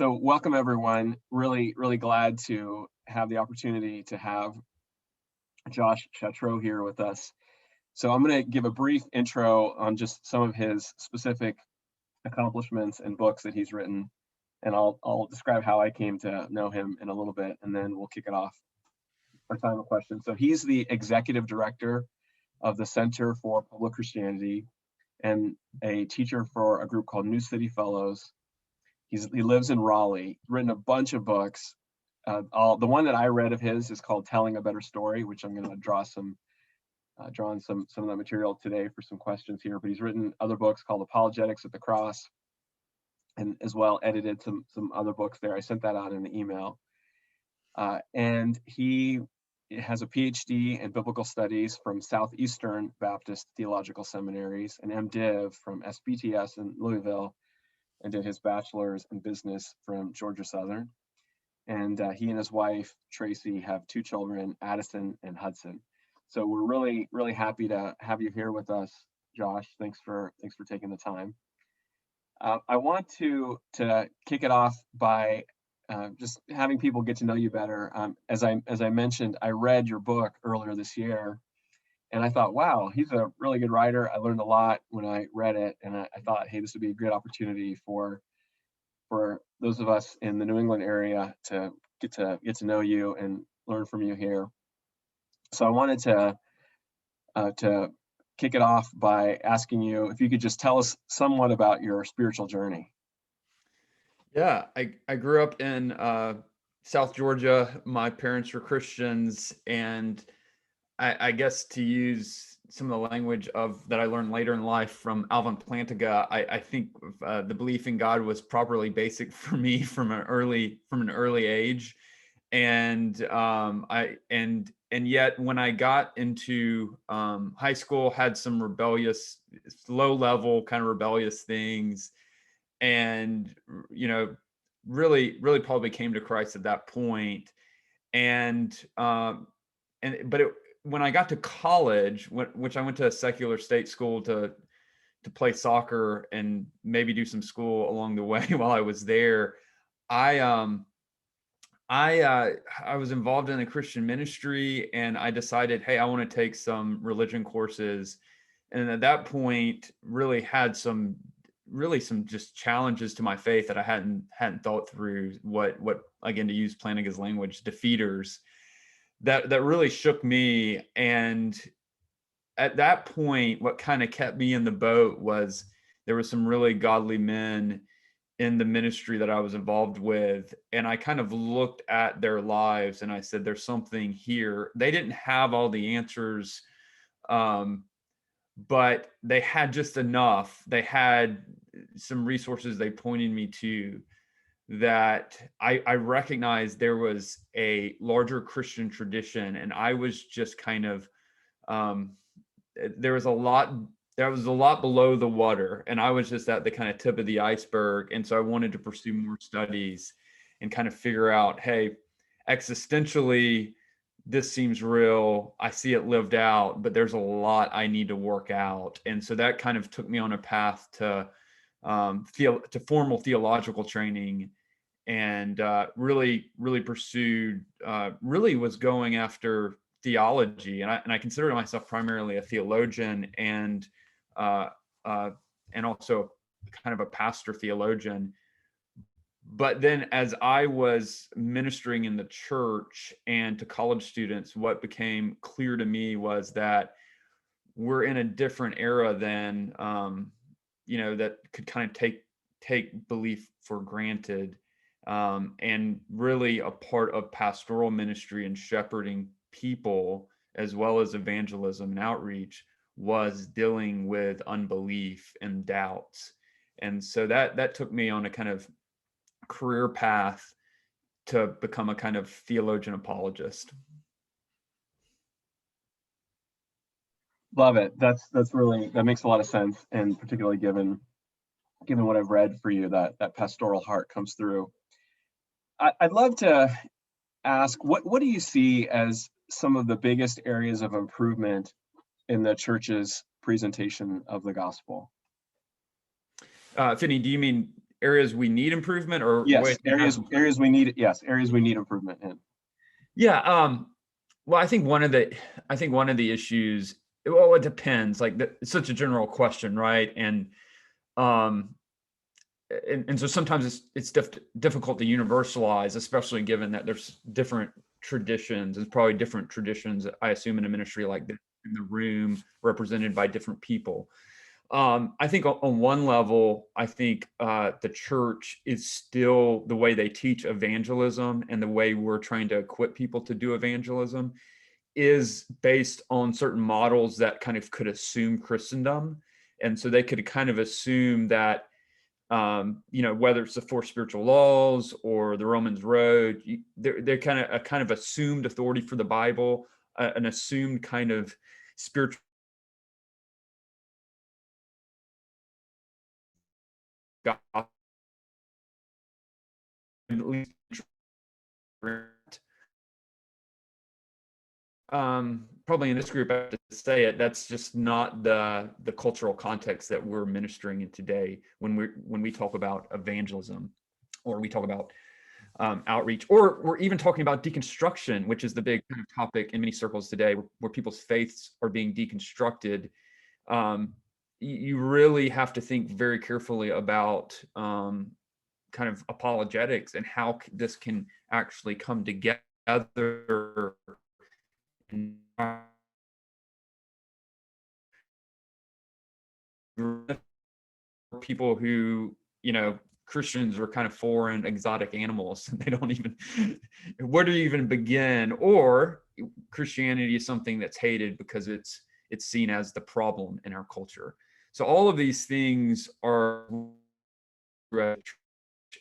So welcome everyone. Really glad to have the opportunity to have Josh Chatraw here with us. So I'm going to give a brief intro on just some of his specific accomplishments and books that he's written, and I'll describe how I came to know him in a little bit, and then we'll kick it off for time of questions. So he's the executive director of the Center for Public Christianity and a teacher for a group called New City Fellows. He lives in Raleigh, written a bunch of books. The one that I read of his is called Telling a Better Story, which I'm going to draw on some of that material today for some questions here. But he's written other books called Apologetics at the Cross, and as well edited some other books there. I sent that out in an email. And he has a Ph.D. in biblical studies from Southeastern Baptist Theological Seminaries, an MDiv from SBTS in Louisville, and did his bachelor's in business from Georgia Southern. And he and his wife, Tracy, have two children, Addison and Hudson. So we're really happy to have you here with us, Josh. Thanks for taking the time. I want to kick it off by just having people get to know you better. As I mentioned, I read your book earlier this year, and I thought, wow, he's a really good writer. I learned a lot when I read it, and I thought, hey, this would be a great opportunity for those of us in the New England area to get to know you and learn from you here. So I wanted to kick it off by asking you if you could just tell us somewhat about your spiritual journey. Yeah, I grew up in South Georgia. My parents were Christians, and I guess to use some of the language that I learned later in life from Alvin Plantinga, I think the belief in God was properly basic for me from an early age, and yet when I got into high school, had some low level kind of rebellious things, and really probably came to Christ at that point, when I got to college, which I went to a secular state school to play soccer and maybe do some school along the way while I was there, I was involved in a Christian ministry, and I decided, hey, I want to take some religion courses. And at that point, really had some just challenges to my faith that I hadn't thought through. What again, to use Plantinga's language, defeaters that really shook me. And at that point, what kind of kept me in the boat was there were some really godly men in the ministry that I was involved with, and I kind of looked at their lives and I said, there's something here. They didn't have all the answers, but they had just enough. They had some resources they pointed me to that I recognized there was a larger Christian tradition, and I was just kind of there was a lot below the water, and I was just at the kind of tip of the iceberg. And so I wanted to pursue more studies and kind of figure out, hey, existentially, this seems real. I see it lived out, but there's a lot I need to work out. And so that kind of took me on a path to formal theological training, and really pursued, really was going after theology. And I consider myself primarily a theologian, and also kind of a pastor theologian. But then as I was ministering in the church and to college students, what became clear to me was that we're in a different era than, that could kind of take belief for granted. And really a part of pastoral ministry and shepherding people, as well as evangelism and outreach, was dealing with unbelief and doubts. And so that took me on a kind of career path to become a kind of theologian apologist. Love it. That makes a lot of sense, and particularly given what I've read for you, that pastoral heart comes through. I'd love to ask, what do you see as some of the biggest areas of improvement in the church's presentation of the gospel? Finney, do you mean areas we need improvement, or Yes, areas we need. Yes, areas we need improvement in. Yeah. Well, I think one of the issues. Well, it depends. Like it's such a general question, right? Um, and so sometimes it's difficult to universalize, especially given that there's different traditions. There's probably different traditions, I assume, in a ministry like this, in the room, represented by different people. I think on one level, I think the church is still, the way they teach evangelism and the way we're trying to equip people to do evangelism is based on certain models that kind of could assume Christendom. And so they could kind of assume that, whether it's the four spiritual laws or the Romans Road, they're kind of a kind of assumed authority for the Bible, an assumed kind of spiritual God, at least probably in this group, I have to say it, that's just not the cultural context that we're ministering in today when we talk about evangelism, or we talk about outreach, or we're even talking about deconstruction, which is the big kind of topic in many circles today, where people's faiths are being deconstructed. You really have to think very carefully about kind of apologetics and how this can actually come together. People who, Christians are kind of foreign, exotic animals. They don't even, where do you even begin? Or Christianity is something that's hated because it's seen as the problem in our culture. So all of these things are,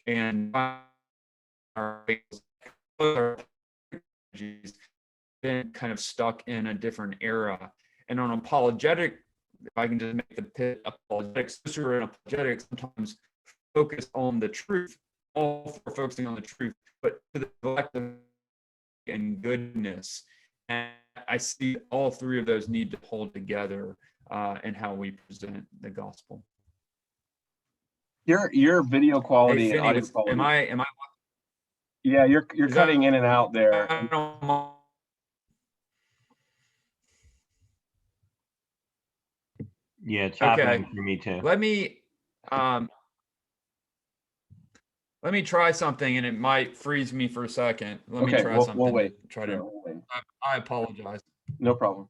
and our been kind of stuck in a different era. And on apologetic, if I can just make the pit, apologetics, and apologetics sometimes focus on the truth, all for focusing on the truth, but to the neglect and goodness. And I see all three of those need to hold together in how we present the gospel. Your video quality, hey, Finney, audio quality. Am I? Yeah, you're cutting in and out there. Yeah, it's happening for me too. Let me try something, and it might freeze me for a second. Let me try something. We'll wait. We'll wait. I apologize. No problem.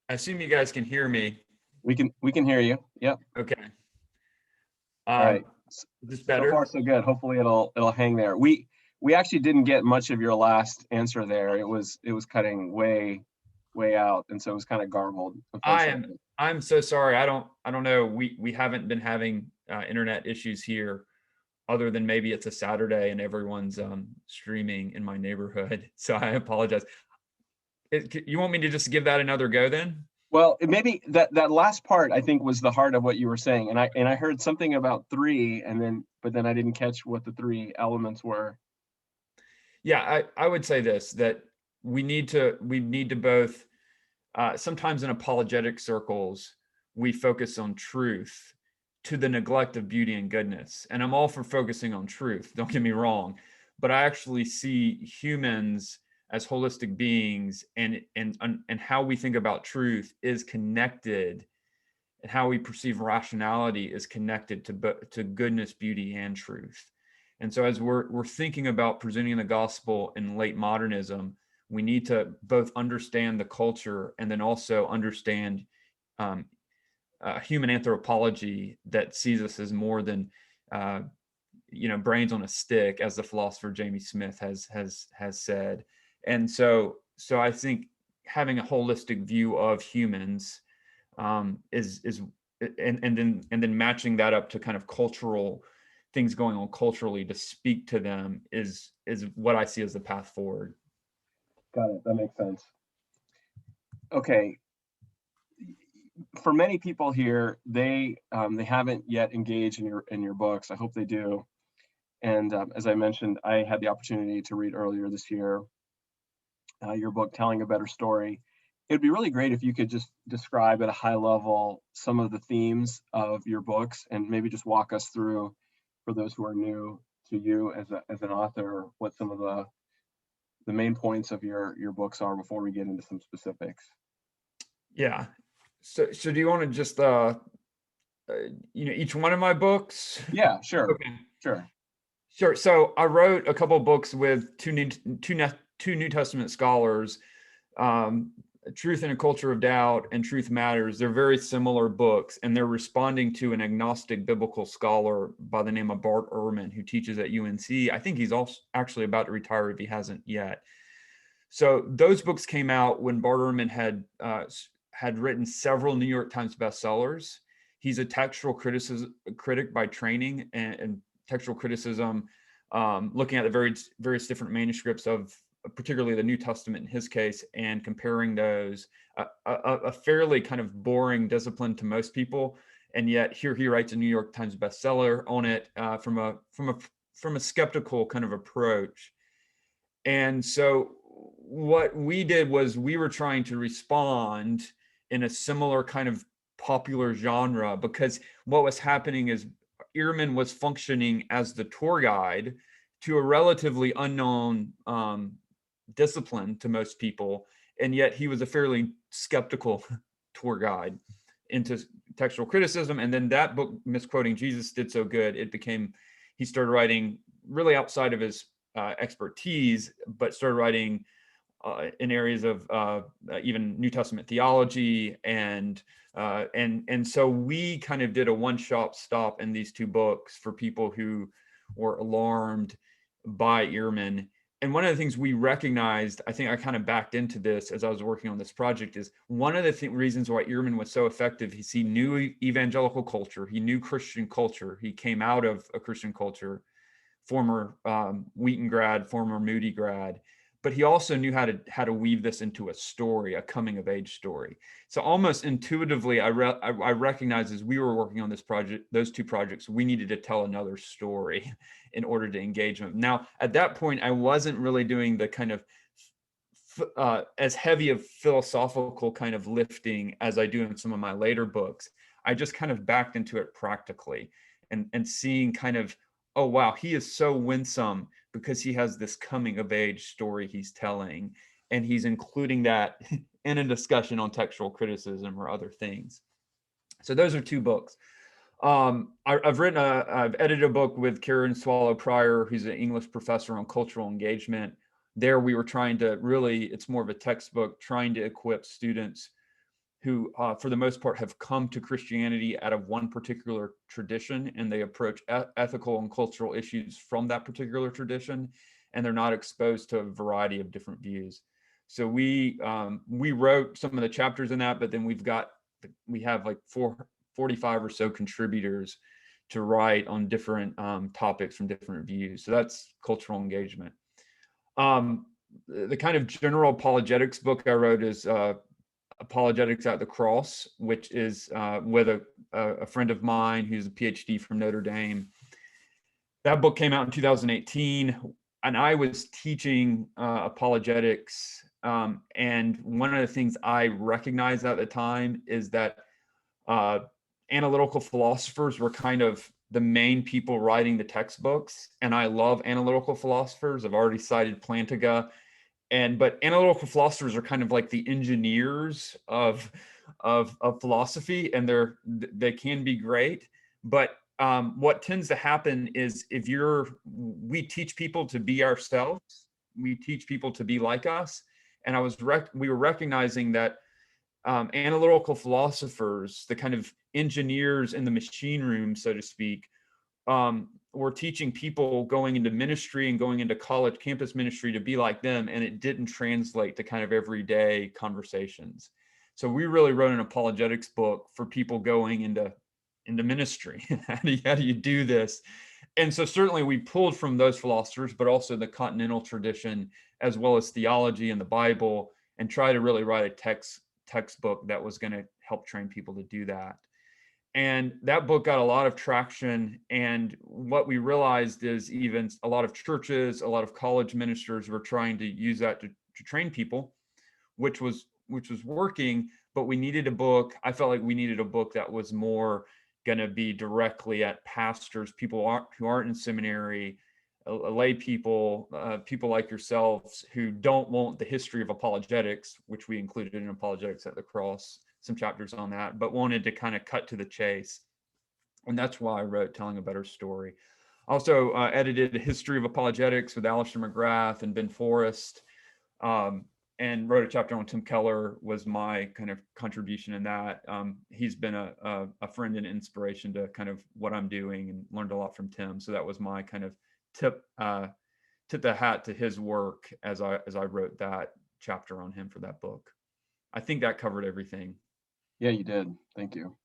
I assume you guys can hear me. We can hear you. Yep. Okay. All right. Is this better? So far, so good. Hopefully it'll hang there. We actually didn't get much of your last answer there. It was cutting way out, and so it was kind of garbled. I'm so sorry. I don't know. We haven't been having internet issues here, other than maybe it's a Saturday and everyone's streaming in my neighborhood. So I apologize. You want me to just give that another go then? Well, maybe that last part, I think, was the heart of what you were saying, and I heard something about three, but then I didn't catch what the three elements were. Yeah, I would say this, that we need to both. Sometimes in apologetic circles, we focus on truth to the neglect of beauty and goodness, and I'm all for focusing on truth. Don't get me wrong, but I actually see humans as holistic beings, and how we think about truth is connected, and how we perceive rationality is connected to goodness, beauty, and truth. And so as we're thinking about presenting the gospel in late modernism, we need to both understand the culture and then also understand human anthropology that sees us as more than brains on a stick, as the philosopher Jamie Smith has said. And so I think having a holistic view of humans is and then matching that up to kind of cultural things going on culturally to speak to them is what I see as the path forward. Got it. That makes sense. Okay. for many people here, they haven't yet engaged in your books. I hope they do. And as I mentioned, I had the opportunity to read earlier this year your book, Telling a Better Story. It'd be really great if you could just describe at a high level some of the themes of your books and maybe just walk us through, for those who are new to you as an author, what some of the main points of your books are before we get into some specifics. Yeah. So do you want to just each one of my books? Yeah, sure. Okay. Sure. So I wrote a couple of books with two New Testament scholars, Truth in a Culture of Doubt and Truth Matters. They're very similar books, and they're responding to an agnostic biblical scholar by the name of Bart Ehrman, who teaches at UNC. I think he's also actually about to retire if he hasn't yet. So those books came out when Bart Ehrman had written several New York Times bestsellers. He's a textual critic by training, and textual criticism, looking at the various different manuscripts of particularly the New Testament in his case, and comparing those, a fairly kind of boring discipline to most people. And yet here he writes a New York Times bestseller on it from a skeptical kind of approach. And so what we did was we were trying to respond in a similar kind of popular genre, because what was happening is Ehrman was functioning as the tour guide to a relatively unknown discipline to most people, and yet he was a fairly skeptical tour guide into textual criticism. And then that book, Misquoting Jesus, did so good, he started writing really outside of his expertise, but started writing in areas of even New Testament theology, and so we kind of did a one-shot stop in these two books for people who were alarmed by Ehrman. And one of the things we recognized, I think I kind of backed into this as I was working on this project, is one of the reasons why Ehrman was so effective is he knew evangelical culture, he knew Christian culture, he came out of a Christian culture, former Wheaton grad, former Moody grad, but he also knew how to weave this into a story, a coming of age story. So almost intuitively, I recognized as we were working on this project, those two projects, we needed to tell another story in order to engage them. Now, at that point, I wasn't really doing the kind of as heavy of philosophical kind of lifting as I do in some of my later books. I just kind of backed into it practically and seeing kind of, oh, wow, he is so winsome because he has this coming of age story he's telling, and he's including that in a discussion on textual criticism or other things. So those are two books. I've edited a book with Karen Swallow Pryor, who's an English professor on cultural engagement. There we were trying to really, it's more of a textbook, trying to equip students who, for the most part, have come to Christianity out of one particular tradition, and they approach ethical and cultural issues from that particular tradition, and they're not exposed to a variety of different views. So we wrote some of the chapters in that, but then we have like 45 or so contributors to write on different topics from different views. So that's cultural engagement. The kind of general apologetics book I wrote is Apologetics at the Cross, which is with a friend of mine who's a Ph.D. from Notre Dame. That book came out in 2018, and I was teaching apologetics. And one of the things I recognized at the time is that analytical philosophers were kind of the main people writing the textbooks. And I love analytical philosophers. I've already cited Plantinga. But analytical philosophers are kind of like the engineers of philosophy, and they can be great. But what tends to happen is we teach people to be ourselves, we teach people to be like us, and we were recognizing that analytical philosophers, the kind of engineers in the machine room, so to speak, were teaching people going into ministry and going into college campus ministry to be like them, and it didn't translate to kind of everyday conversations. So we really wrote an apologetics book for people going into ministry. How do you do this? And so certainly we pulled from those philosophers, but also the continental tradition, as well as theology and the Bible, and try to really write a textbook that was going to help train people to do that. And that book got a lot of traction. And what we realized is even a lot of churches, a lot of college ministers were trying to use that to train people, which was working. But we needed a book. I felt like we needed a book that was more going to be directly at pastors, people who aren't in seminary, lay people, people like yourselves who don't want the history of apologetics, which we included in Apologetics at the Cross, some chapters on that, but wanted to kind of cut to the chase. And that's why I wrote Telling a Better Story. Also edited a History of Apologetics with Alistair McGrath and Ben Forrest, and wrote a chapter on Tim Keller, was my kind of contribution in that. He's been a friend and inspiration to kind of what I'm doing, and learned a lot from Tim. So that was my kind of tip the hat to his work as I wrote that chapter on him for that book. I think that covered everything. Yeah, you did. Thank you.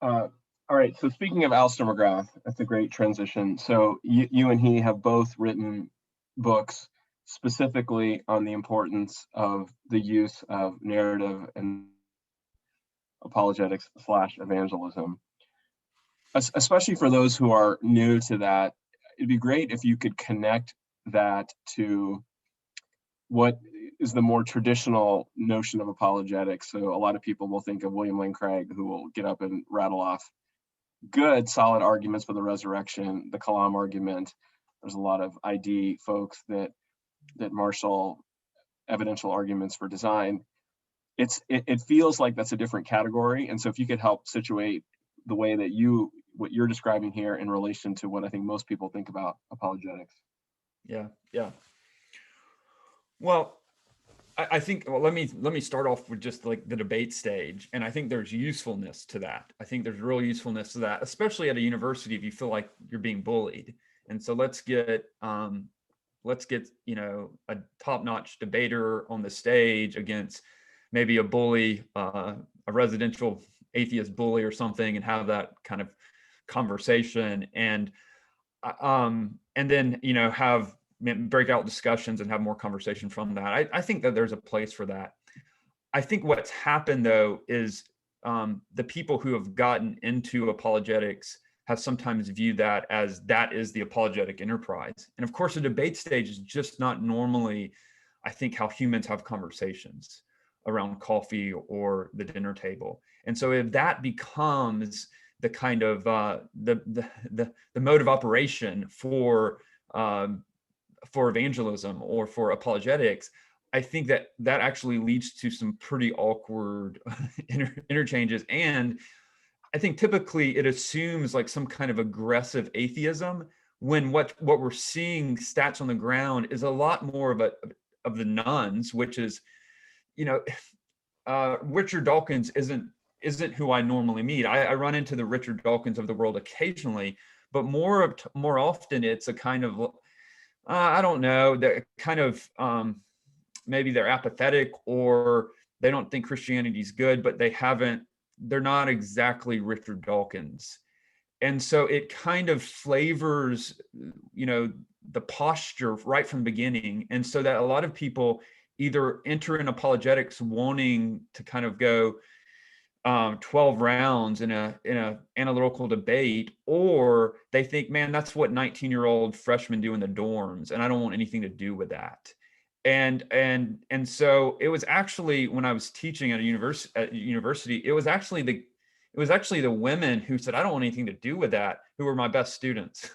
All right. So speaking of Alistair McGrath, that's a great transition. So you and he have both written books specifically on the importance of the use of narrative and apologetics / evangelism. Especially for those who are new to that, it'd be great if you could connect that to what is the more traditional notion of apologetics. So a lot of people will think of William Lane Craig, who will get up and rattle off good, solid arguments for the resurrection, the Kalam argument. There's a lot of ID folks that marshal evidential arguments for design. It feels like that's a different category. And so if you could help situate the way that what you're describing here in relation to what I think most people think about apologetics. Yeah. Well, I think, let me start off with just like the debate stage. And I think there's usefulness to that. I think there's real usefulness to that, especially at a university if you feel like you're being bullied. And so let's get a top-notch debater on the stage against maybe a bully, a residential atheist bully or something, and have that kind of conversation, and then have breakout discussions and have more conversation from that. I think that there's a place for that. I think what's happened though is the people who have gotten into apologetics have sometimes viewed that as that is the apologetic enterprise. And of course, a debate stage is just not normally, I think, how humans have conversations around coffee or the dinner table. And so if that becomes the kind of the mode of operation for evangelism or for apologetics, I think that actually leads to some pretty awkward interchanges. And I think typically it assumes like some kind of aggressive atheism, when what we're seeing stats on the ground is a lot more of the nuns, which is, Richard Dawkins isn't who I normally meet. I run into the Richard Dawkins of the world occasionally, but more often it's a kind of, I don't know, they're kind of, maybe they're apathetic, or they don't think Christianity is good, but they're not exactly Richard Dawkins. And so it kind of flavors, the posture right from the beginning. And so that a lot of people either enter in apologetics wanting to kind of go 12 rounds in a analytical debate, or they think, man, that's what 19-year-old freshmen do in the dorms, and I don't want anything to do with that. And so it was actually, when I was teaching at a university, it was actually the women who said, I don't want anything to do with that, who were my best students,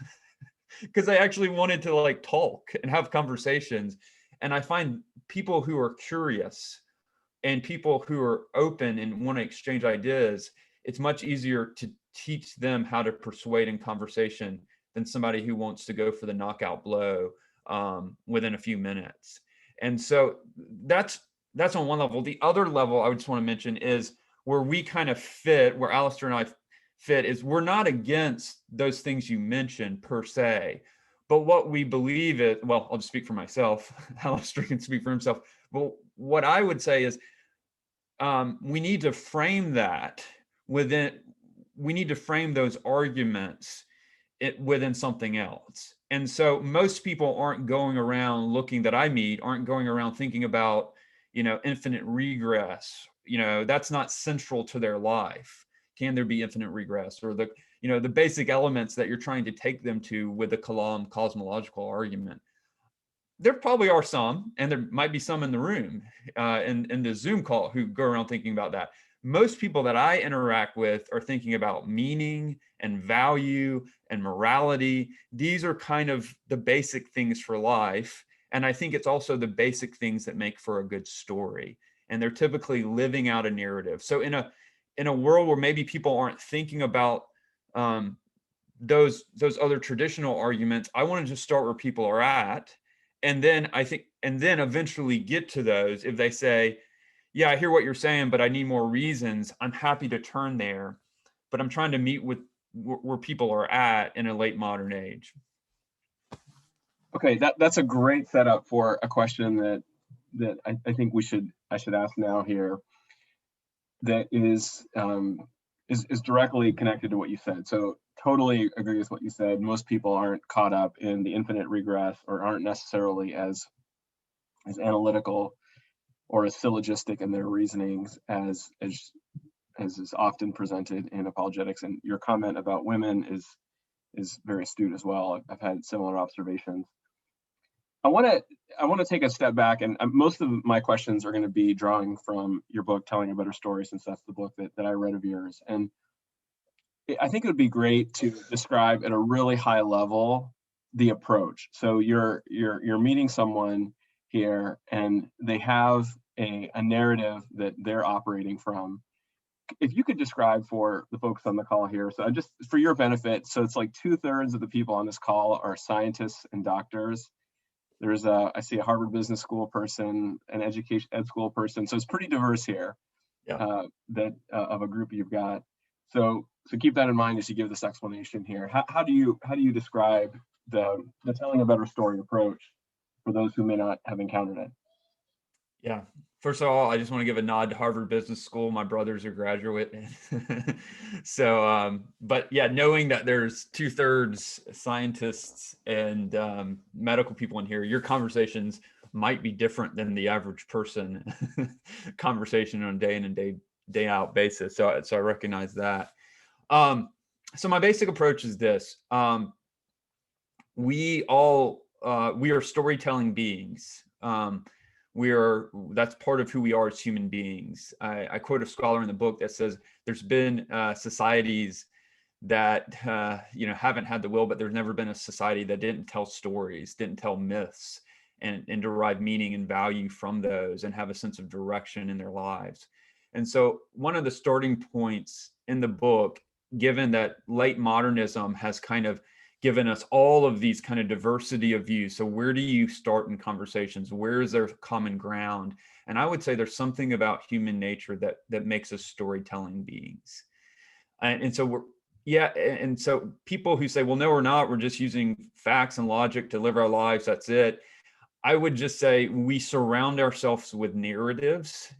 because I actually wanted to like talk and have conversations. And I find people who are curious and people who are open and want to exchange ideas, it's much easier to teach them how to persuade in conversation than somebody who wants to go for the knockout blow within a few minutes. And so that's on one level. The other level I would just want to mention is where we kind of fit, where Alistair and I fit, is we're not against those things you mentioned per se, but what we believe is, well, I'll just speak for myself. Alistair can speak for himself. But what I would say is we need to frame that we need to frame those arguments within something else. And so most people aren't going around thinking about, infinite regress that's not central to their life. Can there be infinite regress, or the basic elements that you're trying to take them to with the Kalam cosmological argument? There probably are some, and there might be some in the room, in the Zoom call, who go around thinking about that. Most people that I interact with are thinking about meaning and value and morality. These are kind of the basic things for life. And I think it's also the basic things that make for a good story. And they're typically living out a narrative. So in a world where maybe people aren't thinking about those other traditional arguments, I want to just start where people are at. And then eventually get to those. If they say, yeah, I hear what you're saying, but I need more reasons, I'm happy to turn there. But I'm trying to meet with where people are at in a late modern age. Okay, that's a great setup for a question that I think I should ask now here, that is directly connected to what you said. So totally agree with what you said. Most people aren't caught up in the infinite regress, or aren't necessarily as analytical or as syllogistic in their reasonings as is often presented in apologetics. And your comment about women is very astute as well. I've had similar observations. I want to take a step back, and most of my questions are going to be drawing from your book, Telling a Better Story, since that's the book that I read of yours. And I think it would be great to describe at a really high level the approach. So you're meeting someone here, and they have a narrative that they're operating from. If you could describe for the folks on the call here, so just for your benefit, so it's like 2/3 of the people on this call are scientists and doctors. There's I see a Harvard Business School person, an ed school person, so it's pretty diverse here. Yeah. Of a group you've got. So keep that in mind as you give this explanation here. How do you describe the telling a better story approach for those who may not have encountered it? Yeah. First of all, I just want to give a nod to Harvard Business School. My brother's a graduate. So, but yeah, knowing that there's 2/3 scientists and medical people in here, your conversations might be different than the average person conversation on a day in and day out basis. So I recognize that. So my basic approach is this. We are storytelling beings. That's part of who we are as human beings. I quote a scholar in the book that says there's been societies that haven't had the will, but there's never been a society that didn't tell stories, didn't tell myths, and derive meaning and value from those, and have a sense of direction in their lives. And so one of the starting points in the book, given that late modernism has kind of given us all of these kind of diversity of views. So where do you start in conversations? Where is there common ground? And I would say there's something about human nature that makes us storytelling beings. And so and so people who say, well, no, we're not, we're just using facts and logic to live our lives, that's it. I would just say we surround ourselves with narratives.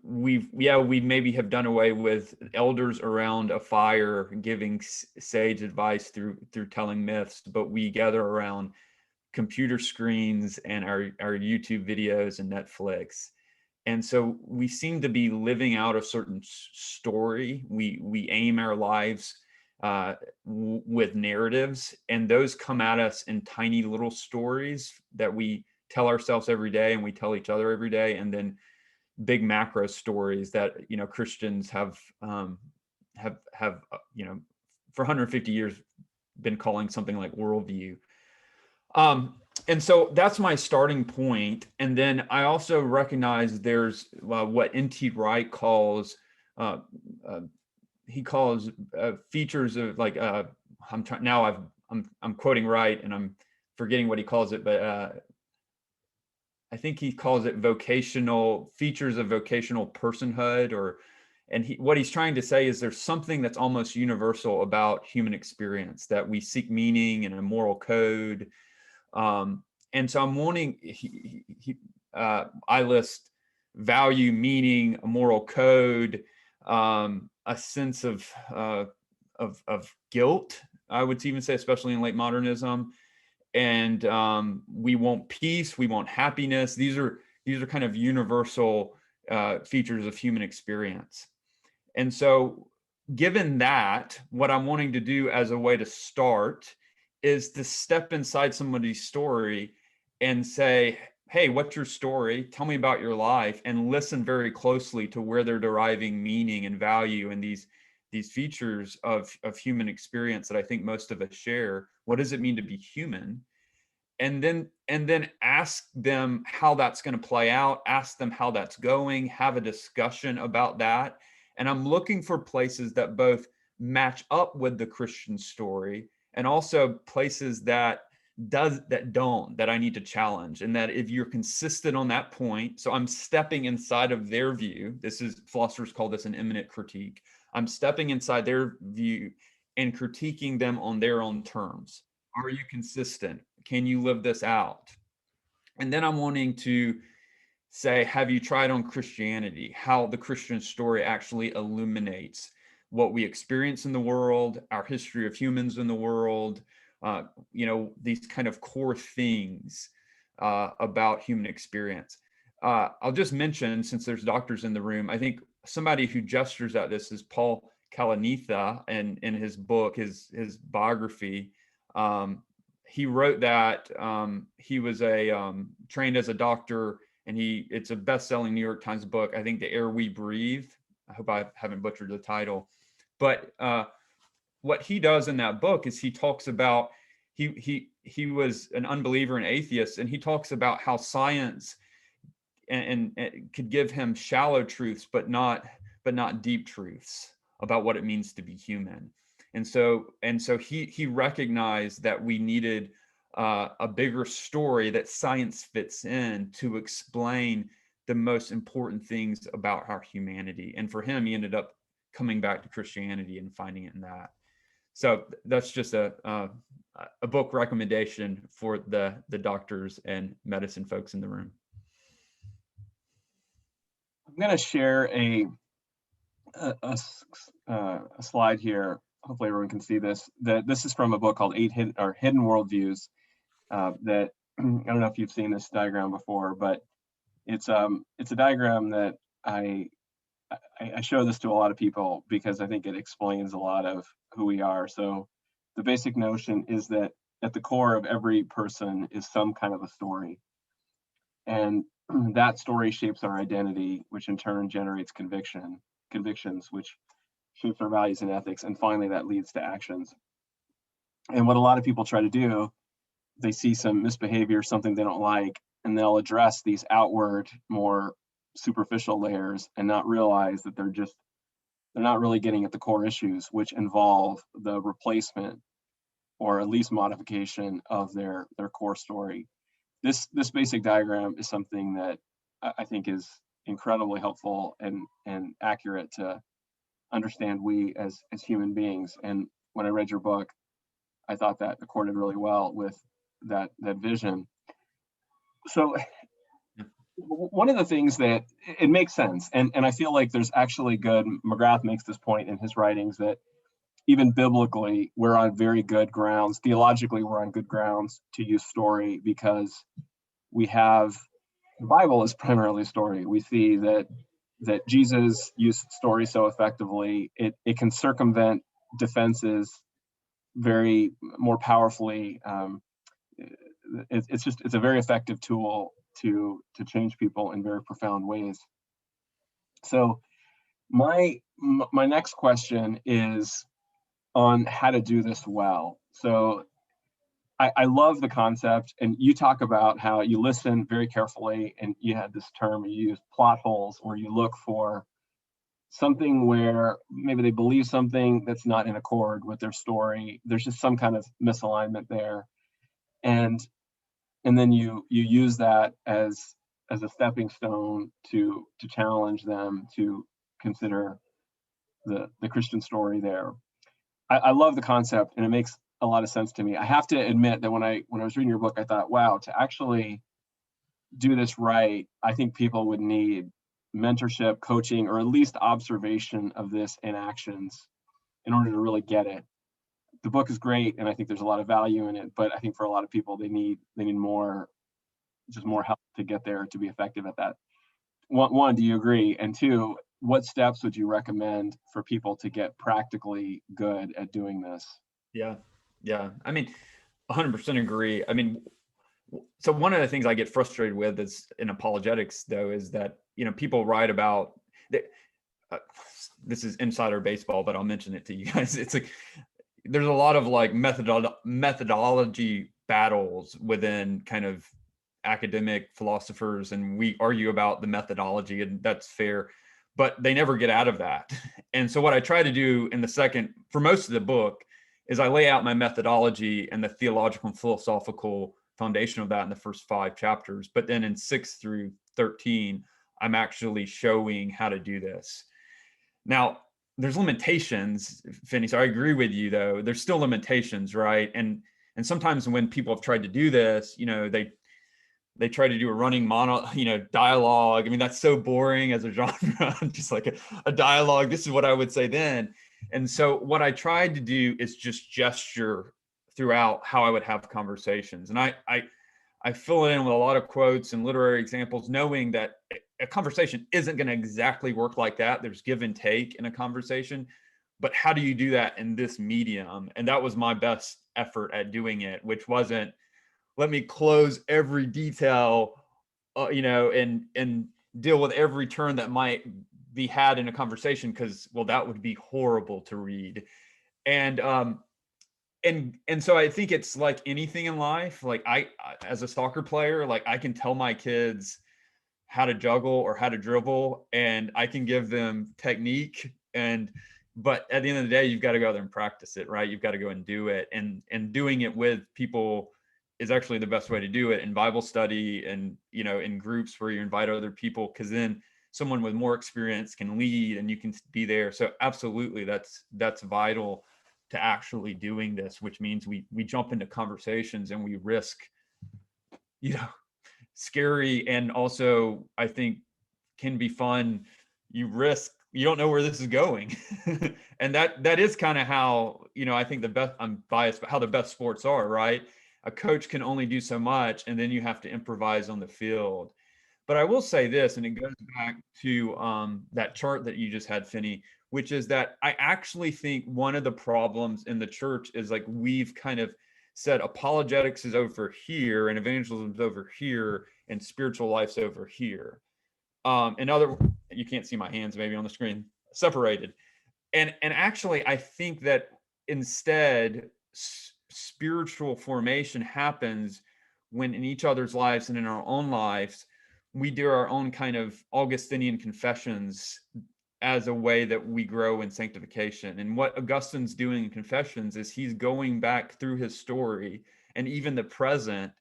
We maybe have done away with elders around a fire giving sage advice through telling myths, but we gather around computer screens and our YouTube videos and Netflix. And so we seem to be living out a certain story. We aim our lives with narratives, and those come at us in tiny little stories that we tell ourselves every day and we tell each other every day, and then big macro stories that Christians have for 150 years been calling something like worldview. And so that's my starting point. And then I also recognize there's what N.T. Wright calls features of like I'm quoting Wright and I'm forgetting what he calls it, but I think he calls it features of vocational personhood, what he's trying to say is there's something that's almost universal about human experience, that we seek meaning and a moral code. And so I'm wanting, I list value, meaning, a moral code, a sense of guilt, I would even say, especially in late modernism. And we want peace, we want happiness. These are These are kind of universal features of human experience. And so given that, what I'm wanting to do as a way to start is to step inside somebody's story and say, hey, what's your story? Tell me about your life, and listen very closely to where they're deriving meaning and value in these features of human experience that I think most of us share. What does it mean to be human? And then ask them how that's going to play out, ask them how that's going, have a discussion about that. And I'm looking for places that both match up with the Christian story and also places that I need to challenge. And that if you're consistent on that point, so I'm stepping inside of their view. Philosophers call this an immanent critique. I'm stepping inside their view and critiquing them on their own terms. Are you consistent? Can you live this out? And then I'm wanting to say, have you tried on Christianity? How the Christian story actually illuminates what we experience in the world, our history of humans in the world, these kind of core things about human experience. I'll just mention, since there's doctors in the room, I think somebody who gestures at this is Paul Kalanitha, and in his book, his biography, he wrote that he was trained as a doctor, and it's a best-selling New York Times book. I think The Air We Breathe. I hope I haven't butchered the title. But what he does in that book is he talks about, he was an unbeliever and atheist, and he talks about how science and could give him shallow truths, but not deep truths about what it means to be human. And so he recognized that we needed a bigger story that science fits in to explain the most important things about our humanity. And for him, he ended up coming back to Christianity and finding it in that. So that's just a book recommendation for the doctors and medicine folks in the room. I'm going to share a slide here. Hopefully everyone can see this. This is from a book called Hidden Worldviews. That I don't know if you've seen this diagram before, but it's a diagram that I show this to a lot of people because I think it explains a lot of who we are. So the basic notion is that at the core of every person is some kind of a story, and that story shapes our identity, which in turn generates convictions, which shapes our values and ethics, and finally that leads to actions. And what a lot of people try to do, they see some misbehavior, something they don't like, and they'll address these outward, more superficial layers and not realize that they're not really getting at the core issues, which involve the replacement or at least modification of their core story. This basic diagram is something that I think is incredibly helpful and accurate to understand we as human beings. And when I read your book, I thought that accorded really well with that vision. So one of the things that it makes sense, and I feel like there's actually McGrath makes this point in his writings, that even biblically, we're on very good grounds. Theologically, we're on good grounds to use story because we have, the Bible is primarily story. We see that Jesus used story so effectively, it can circumvent defenses very more powerfully. It's a very effective tool to change people in very profound ways. So my next question is on how to do this well. So I love the concept, and you talk about how you listen very carefully, and you had this term, you use plot holes, where you look for something where maybe they believe something that's not in accord with their story. There's just some kind of misalignment there. And then you use that as a stepping stone to challenge them to consider the Christian story there. I love the concept, and it makes a lot of sense to me. I have to admit that when I was reading your book, I thought, wow, to actually do this right, I think people would need mentorship, coaching, or at least observation of this in actions in order to really get it. The book is great, and I think there's a lot of value in it, but I think for a lot of people, they need more help to get there to be effective at that? One, do you agree? And two, what steps would you recommend for people to get practically good at doing this? Yeah. I mean, 100% agree. I mean, so one of the things I get frustrated with is in apologetics, though, is that, people write about this is insider baseball, but I'll mention it to you guys. It's like there's a lot of like methodology battles within kind of academic philosophers, and we argue about the methodology, and that's fair, but they never get out of that. And so what I try to do for most of the book is I lay out my methodology and the theological and philosophical foundation of that in the first 5 chapters. But then in 6 through 13, I'm actually showing how to do this. Now, there's limitations, Finney. So I agree with you, though. There's still limitations, right? And sometimes when people have tried to do this, they try to do a running dialogue. I mean, that's so boring as a genre, just like a dialogue. This is what I would say then. And so what I tried to do is just gesture throughout how I would have conversations. And I fill it in with a lot of quotes and literary examples, knowing that a conversation isn't going to exactly work like that. There's give and take in a conversation, but how do you do that in this medium? And that was my best effort at doing it, which wasn't, let me close every detail, and deal with every turn that might be had in a conversation, because, well, that would be horrible to read. And so I think it's like anything in life. Like I as a soccer player, like I can tell my kids how to juggle or how to dribble, and I can give them technique, but at the end of the day, you've got to go out there and practice it, right? You've got to go and do it, and doing it with people is actually the best way to do it, in Bible study and, in groups where you invite other people, because then someone with more experience can lead and you can be there. So absolutely, that's vital to actually doing this, which means we jump into conversations and we risk, scary, and also I think can be fun. You don't know where this is going. And that is kind of how, I think the best, I'm biased, but how the best sports are, right? A coach can only do so much, and then you have to improvise on the field. But I will say this, and it goes back to that chart that you just had, Finney, which is that I actually think one of the problems in the church is like we've kind of said apologetics is over here and evangelism is over here and spiritual life's over here. You can't see my hands maybe on the screen, separated. And actually, I think that instead, spiritual formation happens when in each other's lives and in our own lives, we do our own kind of Augustinian confessions as a way that we grow in sanctification. And what Augustine's doing in Confessions is he's going back through his story and even the present,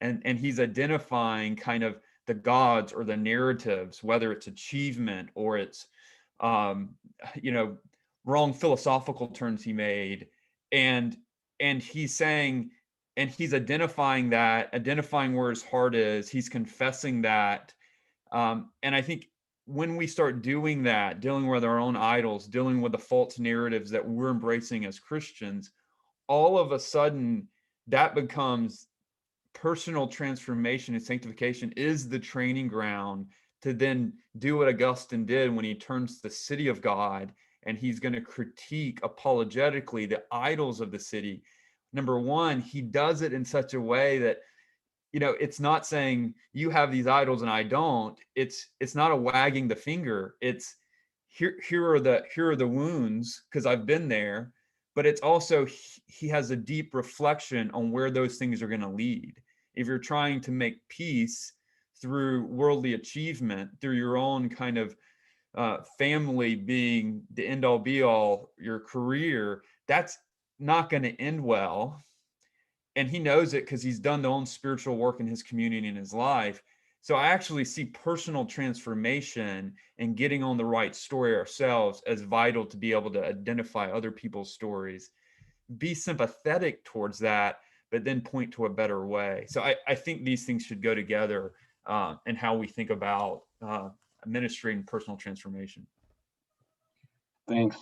and he's identifying kind of the gods or the narratives, whether it's achievement or it's, wrong philosophical turns he made. And he's saying, and he's identifying where his heart is. He's confessing that. And I think when we start doing that, dealing with our own idols, dealing with the false narratives that we're embracing as Christians, all of a sudden that becomes personal transformation and sanctification is the training ground to then do what Augustine did when he turns to the city of God and he's going to critique apologetically the idols of the city. Number one, he does it in such a way that, it's not saying you have these idols and I don't. It's not a wagging the finger. It's here are the wounds because I've been there. But it's also he has a deep reflection on where those things are going to lead. If you're trying to make peace through worldly achievement, through your own kind of family being the end all be all, your career, that's not going to end well. And he knows it because he's done the own spiritual work in his community in his life. So I actually see personal transformation and getting on the right story ourselves as vital to be able to identify other people's stories, be sympathetic towards that, but then point to a better way. So I think these things should go together in how we think about administering personal transformation. Thanks.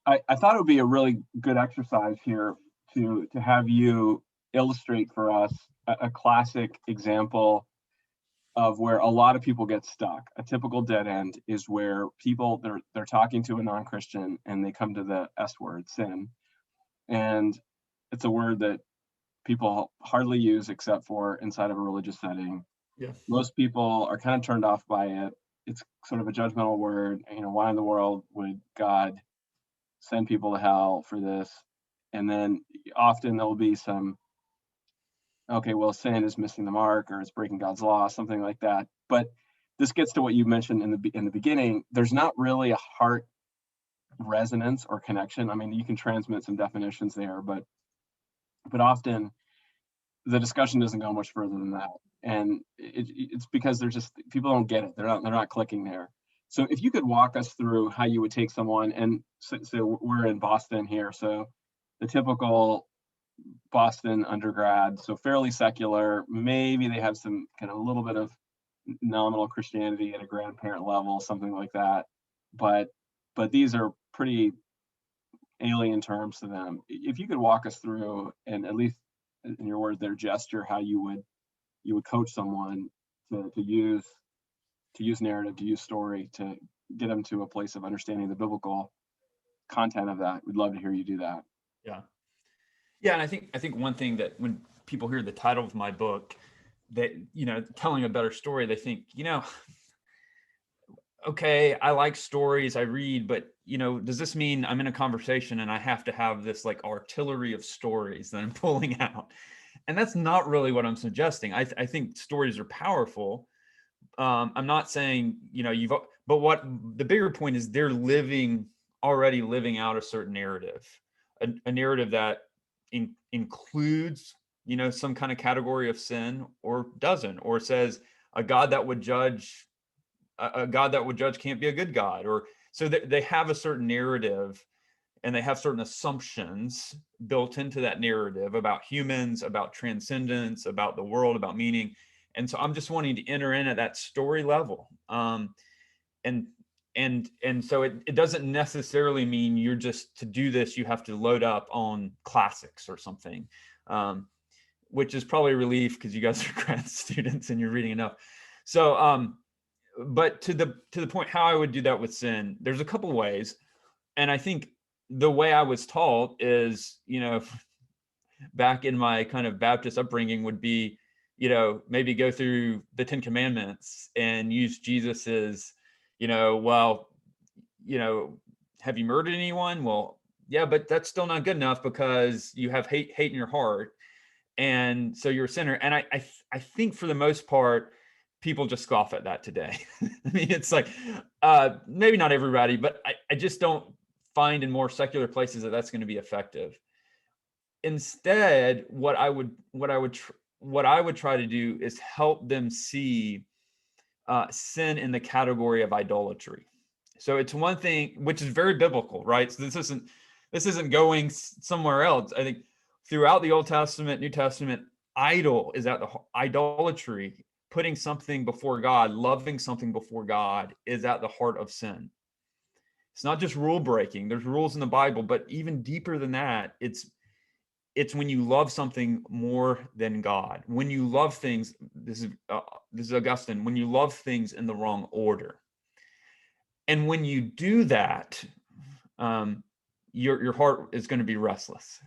I thought it would be a really good exercise here to have you illustrate for us a classic example of where a lot of people get stuck. A typical dead end is where people, they're talking to a non-Christian and they come to the S word, sin. And it's a word that people hardly use except for inside of a religious setting. Yeah. Most people are kind of turned off by it. It's sort of a judgmental word. Why in the world would God send people to hell for this? And then often there'll be some, okay, well, sin is missing the mark, or it's breaking God's law, something like that. But this gets to what you mentioned in the beginning. There's not really a heart resonance or connection. I mean, you can transmit some definitions there, but often the discussion doesn't go much further than that. And it's because they're just, people don't get it. They're not clicking there. So if you could walk us through how you would take someone, and so we're in Boston here, so the typical Boston undergrad, so fairly secular, maybe they have some kind of a little bit of nominal Christianity at a grandparent level, something like that, but these are pretty alien terms to them. If you could walk us through, and at least in your words, their gesture, how you would coach someone to use narrative, to use story, to get them to a place of understanding the biblical content of that. We'd love to hear you do that. Yeah, and I think one thing that when people hear the title of my book, that, telling a better story, they think, okay, I like stories, I read, but does this mean I'm in a conversation and I have to have this like artillery of stories that I'm pulling out? And that's not really what I'm suggesting. I think stories are powerful. I'm not saying, but what the bigger point is, they're already living out a certain narrative, a narrative that includes, some kind of category of sin, or doesn't, or says a God that would judge can't be a good God. Or so they have a certain narrative, and they have certain assumptions built into that narrative about humans, about transcendence, about the world, about meaning. And so I'm just wanting to enter in at that story level. And so it doesn't necessarily mean you're just, to do this, you have to load up on classics or something, which is probably a relief because you guys are grad students and you're reading enough. So, but to the point, how I would do that with sin, there's a couple ways. And I think the way I was taught is, back in my kind of Baptist upbringing, would be, maybe go through the 10 Commandments and use Jesus's, well, have you murdered anyone? Well, yeah, but that's still not good enough because you have hate in your heart. And so you're a sinner. And I think for the most part, people just scoff at that today. I mean, it's like, maybe not everybody, but I just don't find in more secular places that that's going to be effective. Instead, what I would try to do is help them see sin in the category of idolatry. So it's one thing, which is very biblical, right? So this isn't going somewhere else. I think throughout the Old Testament, New Testament, idolatry, putting something before God, loving something before God, is at the heart of sin. It's not just rule breaking. There's rules in the Bible, but even deeper than that, it's when you love something more than God. When you love things, this is Augustine, when you love things in the wrong order. And when you do that, your heart is going to be restless.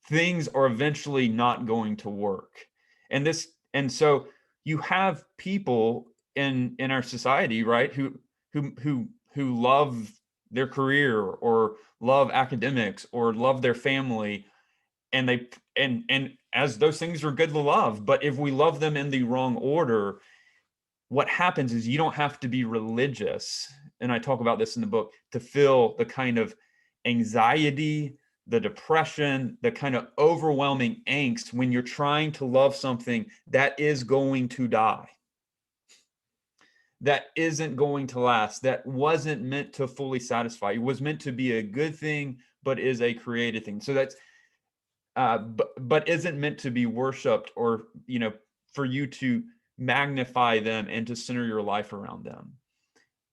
Things are eventually not going to work. And so you have people in our society, right, who love their career, or love academics, or love their family, and as those things are good to love, but if we love them in the wrong order, what happens is you don't have to be religious, and I talk about this in the book, to feel the kind of anxiety, the depression, the kind of overwhelming angst when you're trying to love something that is going to die, that isn't going to last, that wasn't meant to fully satisfy you, was meant to be a good thing, but is a created thing. So that's but isn't meant to be worshipped, or for you to magnify them and to center your life around them.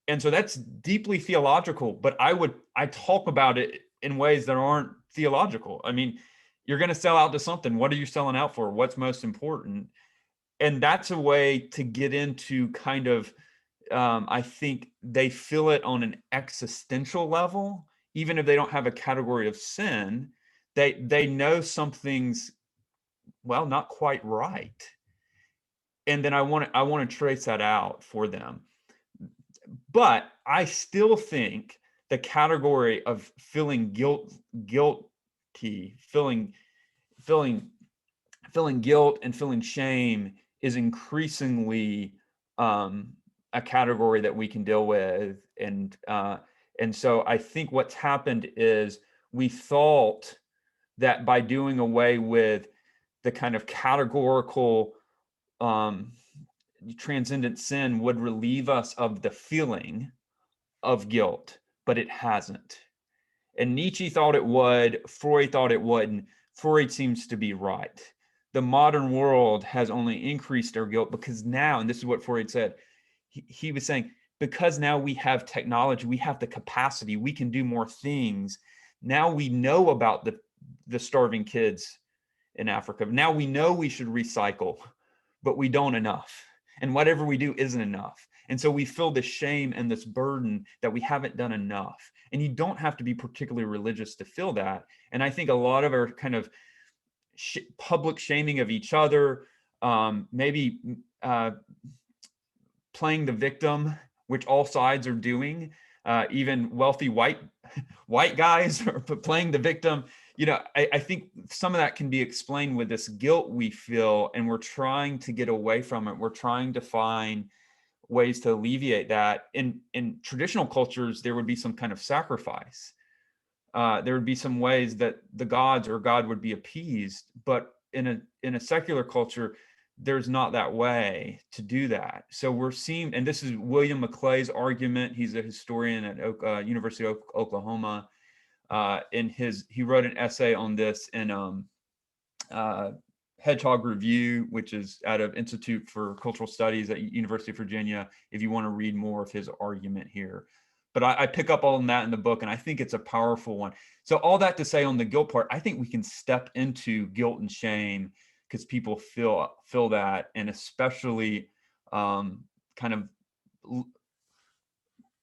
And so that's deeply theological, but I talk about it in ways that aren't theological. I mean, you're going to sell out to something. What are you selling out for? What's most important? that's a way to get into kind of, I think they feel it on an existential level, even if they don't have a category of sin. They know something's, well, not quite right, and then I want to trace that out for them. But I still think the category of feeling guilty, feeling guilt and feeling shame is increasingly a category that we can deal with. And so I think what's happened is we thought that by doing away with the kind of categorical transcendent sin would relieve us of the feeling of guilt, but it hasn't. And Nietzsche thought it would, Freud thought it wouldn't. Freud seems to be right. The modern world has only increased our guilt because now, and this is what Freud said, he was saying, because now we have technology, we have the capacity, we can do more things. Now we know about the starving kids in Africa. Now we know we should recycle, but we don't enough. And whatever we do isn't enough. And so we feel this shame and this burden that we haven't done enough. And you don't have to be particularly religious to feel that. And I think a lot of our kind of public shaming of each other, maybe playing the victim, which all sides are doing, even wealthy white guys are playing the victim. I think some of that can be explained with this guilt we feel, and we're trying to get away from it. We're trying to find ways to alleviate that. In traditional cultures, there would be some kind of sacrifice. There would be some ways that the gods or God would be appeased, but in a secular culture, there's not that way to do that. So we're seeing, and this is William McClay's argument. He's a historian at University of Oklahoma. He wrote an essay on this in Hedgehog Review, which is out of Institute for Cultural Studies at University of Virginia, if you want to read more of his argument here. But I pick up on that in the book, and I think it's a powerful one. So all that to say on the guilt part, I think we can step into guilt and shame because people feel that, and especially kind of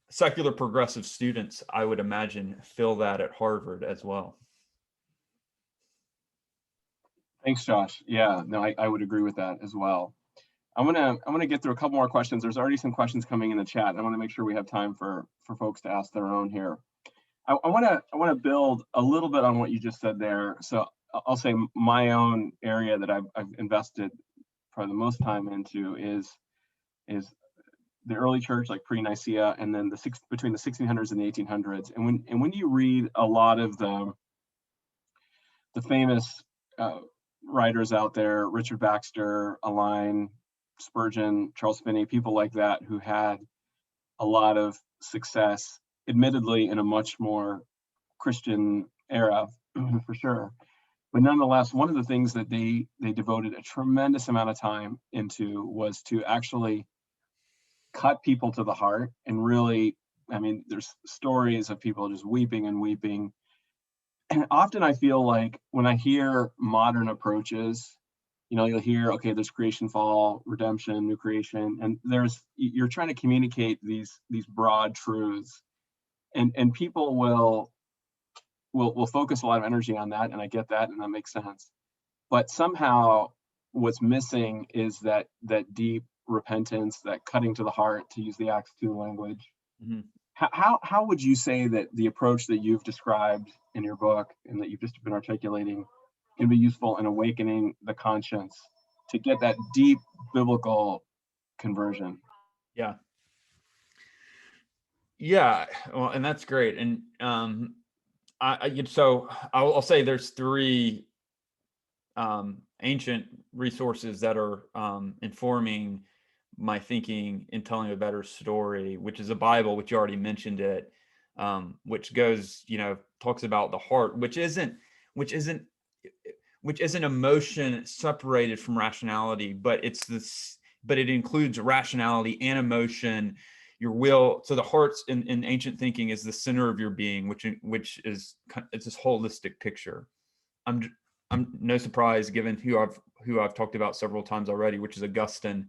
secular progressive students, I would imagine, feel that at Harvard as well. Thanks, Josh. Yeah, no, I would agree with that as well. I'm gonna get through a couple more questions. There's already some questions coming in the chat. I want to make sure we have time for folks to ask their own here. I want to build a little bit on what you just said there. So I'll say my own area that I've invested probably the most time into is the early church, like pre-Nicaea, and then between the 1600s and the 1800s. And when you read a lot of the famous writers out there, Richard Baxter, Align, Spurgeon, Charles Finney, people like that who had a lot of success, admittedly in a much more Christian era, for sure. But nonetheless, one of the things that they devoted a tremendous amount of time into was to actually cut people to the heart. And really, I mean, there's stories of people just weeping and weeping. And often I feel like when I hear modern approaches, you'll hear, okay, there's creation, fall, redemption, new creation, and you're trying to communicate these broad truths, and people will focus a lot of energy on that, and I get that, and that makes sense. But somehow what's missing is that deep repentance, that cutting to the heart, to use the Acts 2 language. Mm-hmm. How would you say that the approach that you've described in your book and that you've just been articulating can be useful in awakening the conscience to get that deep biblical conversion? Yeah, well, and that's great. And I'll say there's three ancient resources that are informing my thinking in telling a better story, which is the Bible, which you already mentioned it, which goes, talks about the heart, which isn't emotion separated from rationality, but it includes rationality and emotion, your will. So the heart's in ancient thinking is the center of your being, which is it's this holistic picture. I'm no surprise given who I've talked about several times already, which is Augustine,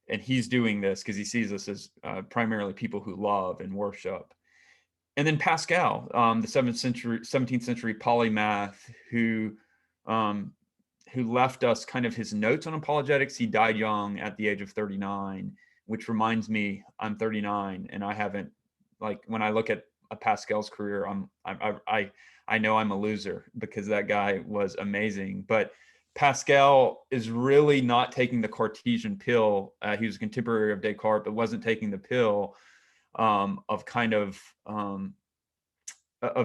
and he's doing this because he sees us as primarily people who love and worship. And then Pascal, the 17th century polymath who left us kind of his notes on apologetics. He died young at the age of 39, which reminds me I'm 39 and I haven't, like, when I look at Pascal's career, I know I'm a loser because that guy was amazing. But Pascal is really not taking the Cartesian pill. He was a contemporary of Descartes, but wasn't taking the pill of kind of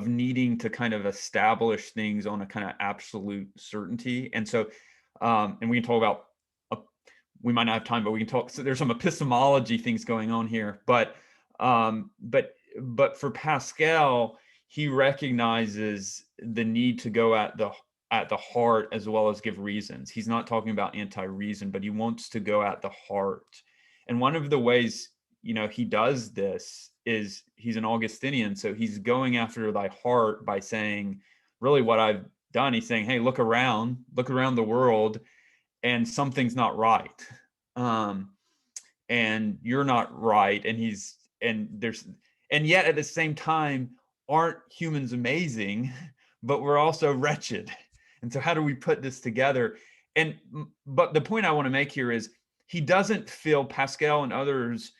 needing to kind of establish things on a kind of absolute certainty. And so, and we can talk about, we might not have time, but we can talk. So there's some epistemology things going on here, but for Pascal, he recognizes the need to go at the heart as well as give reasons. He's not talking about anti-reason, but he wants to go at the heart. And one of the ways, he does this is he's an Augustinian. So he's going after thy heart by saying, really what I've done, he's saying, hey, look around the world and something's not right. And you're not right. And yet at the same time, aren't humans amazing, but we're also wretched. And so how do we put this together? But the point I want to make here is he doesn't feel, Pascal and others,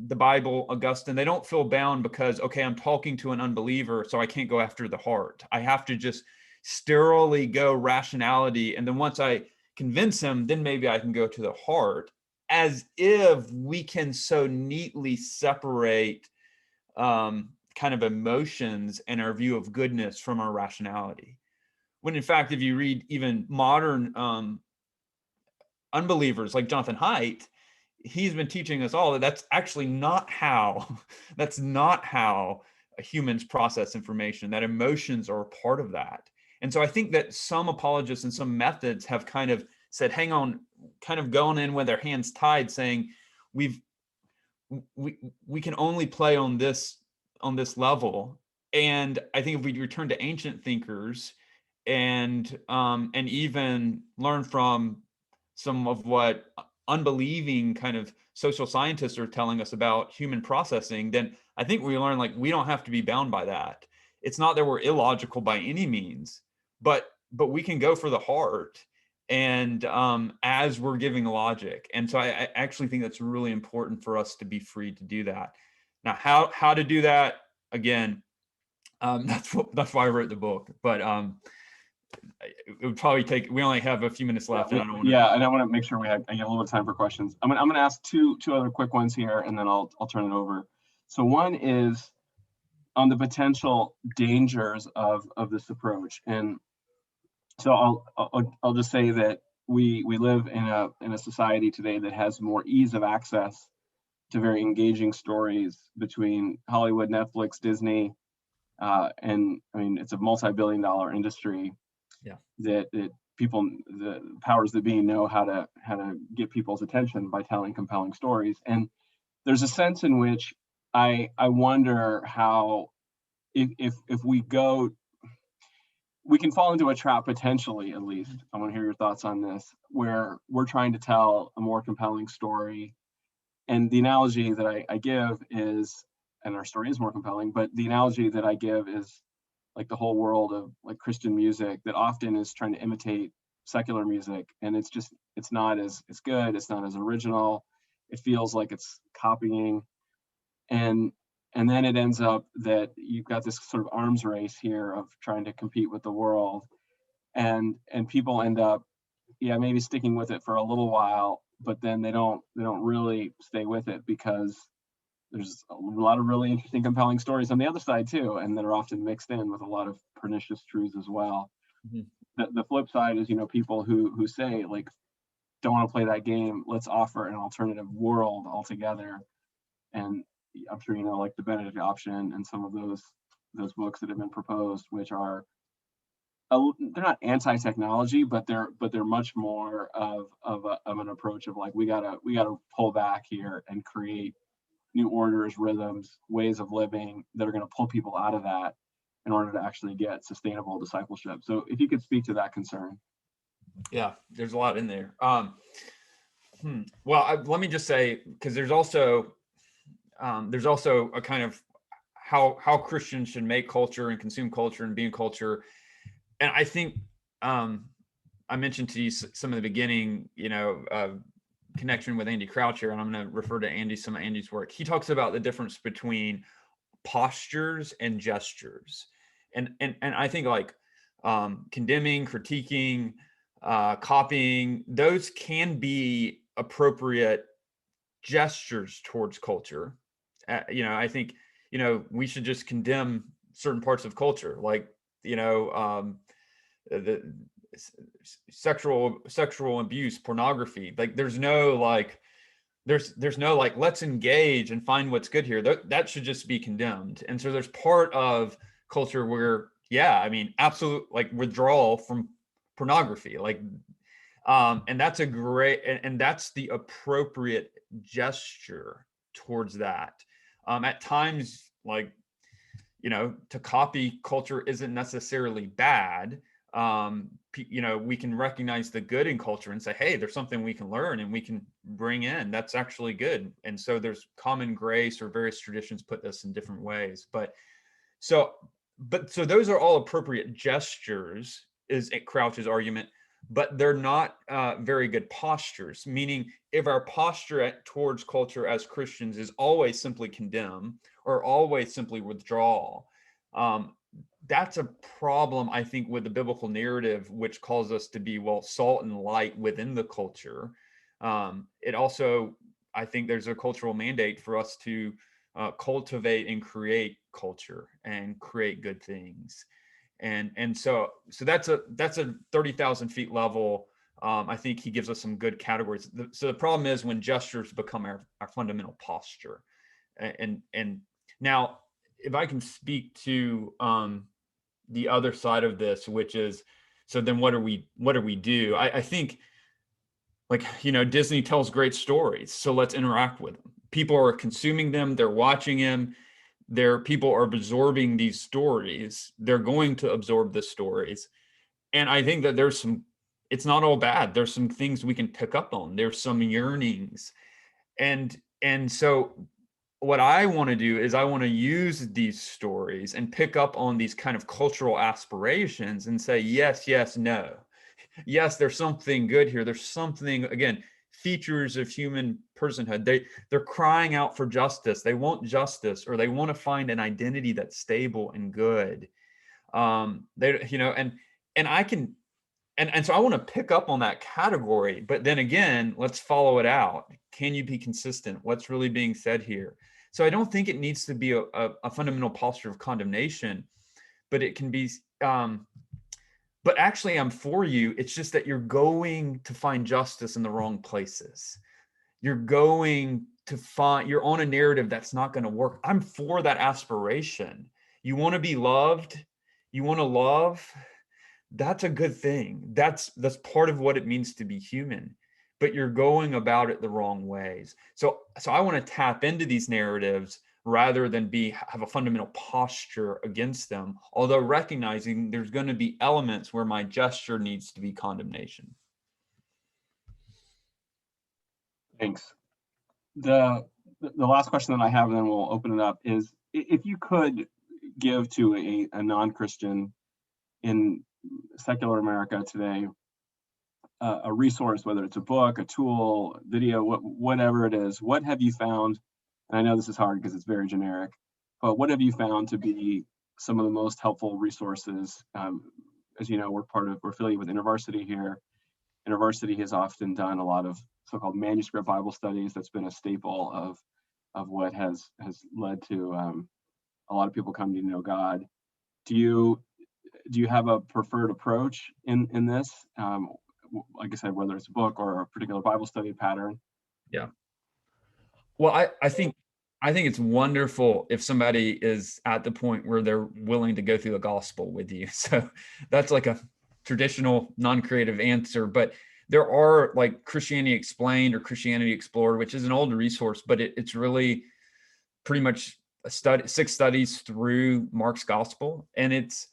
the Bible, Augustine, they don't feel bound because, okay, I'm talking to an unbeliever, so I can't go after the heart. I have to just sterilely go rationality. And then once I convince him, then maybe I can go to the heart, as if we can so neatly separate kind of emotions and our view of goodness from our rationality. When in fact, if you read even modern unbelievers like Jonathan Haidt, he's been teaching us all that that's actually not how humans process information, that emotions are a part of that. And so I think that some apologists and some methods have kind of said, hang on, kind of going in with their hands tied, saying we can only play on this level. And I think if we return to ancient thinkers and even learn from some of what unbelieving kind of social scientists are telling us about human processing, then I think we learn, like, we don't have to be bound by that. It's not that we're illogical by any means, but we can go for the heart, and as we're giving logic. And so I actually think that's really important for us to be free to do that. Now, how to do that, again, that's why I wrote the book. But it would probably take, we only have a few minutes left. And I want to make sure I get a little bit of time for questions. I'm going to ask two other quick ones here, and then I'll turn it over. So one is on the potential dangers of this approach. And so I'll just say that we live in a society today that has more ease of access to very engaging stories between Hollywood, Netflix, Disney, and I mean, it's a multi-billion-dollar industry. Yeah. That people, the powers that be, know how to get people's attention by telling compelling stories. And there's a sense in which I wonder how, if we can fall into a trap, potentially, at least. I want to hear your thoughts on this, where we're trying to tell a more compelling story. And the analogy that I give is, and our story is more compelling, but the analogy that I give is like the whole world of like Christian music that often is trying to imitate secular music. And it's not as good. It's not as original. It feels like it's copying. And then it ends up that you've got this sort of arms race here of trying to compete with the world. And people end up, maybe sticking with it for a little while, but then they don't really stay with it, because there's a lot of really interesting, compelling stories on the other side too, and that are often mixed in with a lot of pernicious truths as well. Mm-hmm. The flip side is, people who say, like, don't want to play that game, let's offer an alternative world altogether. And I'm sure like the Benedict option and some of those books that have been proposed, which are they're not anti-technology, but they're much more of an approach of like, we gotta pull back here and create new orders, rhythms, ways of living that are going to pull people out of that. in order to actually get sustainable discipleship. So if you could speak to that concern. Yeah, there's a lot in there. Well, let me just say, because there's also a kind of how Christians should make culture and consume culture and be in culture. And I think I mentioned to you some of the beginning, connection with Andy Crouch here, and I'm going to refer to some of Andy's work. He talks about the difference between postures and gestures, and I think like condemning, critiquing, copying, those can be appropriate gestures towards culture. I think we should just condemn certain parts of culture, like the sexual abuse, pornography. Like there's no let's engage and find what's good here. That should just be condemned. And so there's part of culture where absolute like withdrawal from pornography, and that's a great and that's the appropriate gesture towards that. At times, to copy culture isn't necessarily bad. We can recognize the good in culture and say, hey, there's something we can learn and we can bring in. That's actually good. And so there's common grace, or various traditions put this in different ways. So those are all appropriate gestures, is Crouch's argument, but they're not very good postures. Meaning, if our posture towards culture as Christians is always simply condemn or always simply withdraw, that's a problem, I think, with the biblical narrative, which calls us to be, salt and light within the culture. It also, I think there's a cultural mandate for us to cultivate and create culture and create good things. And so that's a 30,000 feet level. I think he gives us some good categories. So the problem is when gestures become our fundamental posture. And now, if I can speak to the other side of this, which is, so then what do we do? I think, Disney tells great stories, so let's interact with them. People are consuming them, they're watching them, people are absorbing these stories, they're going to absorb the stories. And I think that it's not all bad. There's some things we can pick up on. There's some yearnings. And so what I want to do is I want to use these stories and pick up on these kind of cultural aspirations and say, yes, no. Yes, there's something good here. There's something, again, features of human personhood. They're crying out for justice. They want justice, or they want to find an identity that's stable and good. And I can, and so I want to pick up on that category, but then again, let's follow it out. Can you be consistent? What's really being said here? So I don't think it needs to be a fundamental posture of condemnation, but it can be, but actually I'm for you. It's just that you're going to find justice in the wrong places. You're on a narrative that's not going to work. I'm for that aspiration. You want to be loved. You want to love. That's a good thing. That's part of what it means to be human, but you're going about it the wrong ways. So I want to tap into these narratives rather than have a fundamental posture against them, although recognizing there's going to be elements where my gesture needs to be condemnation. Thanks. The last question that I have, and then we'll open it up, is if you could give to a non-Christian in secular America today a resource, whether it's a book, a tool, video, whatever it is, what have you found? And I know this is hard because it's very generic, but what have you found to be some of the most helpful resources? As you know, we're affiliated with InterVarsity here. InterVarsity has often done a lot of so-called manuscript Bible studies. That's been a staple of what has led to a lot of people coming to know God. Do you have a preferred approach in this? Like I said, whether it's a book or a particular Bible study pattern. Yeah. Well, I think it's wonderful if somebody is at the point where they're willing to go through the gospel with you. So that's like a traditional non-creative answer, but there are like Christianity Explained or Christianity Explored, which is an old resource, but it's really pretty much six studies through Mark's gospel. And it's,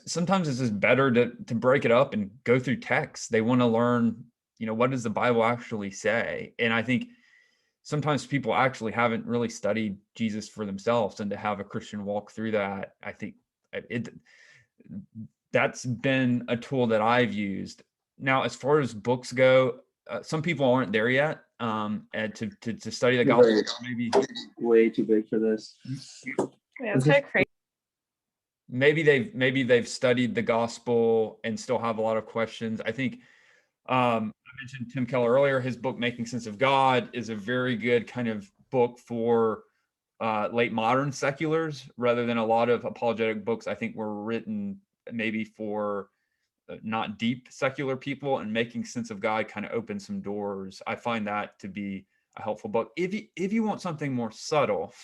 sometimes it's just better to break it up and go through text. They want to learn, what does the Bible actually say? And I think sometimes people actually haven't really studied Jesus for themselves, and to have a Christian walk through that, I think that's been a tool that I've used. Now, as far as books go, some people aren't there yet, and to study the gospel. Maybe way too big for this. Yeah, it's kind of crazy. Maybe they've studied the gospel and still have a lot of questions. I think I mentioned Tim Keller earlier. His book Making Sense of God is a very good kind of book for late modern seculars, rather than a lot of apologetic books I think were written maybe for not deep secular people, and Making Sense of God kind of opens some doors. I find that to be a helpful book. If you want something more subtle,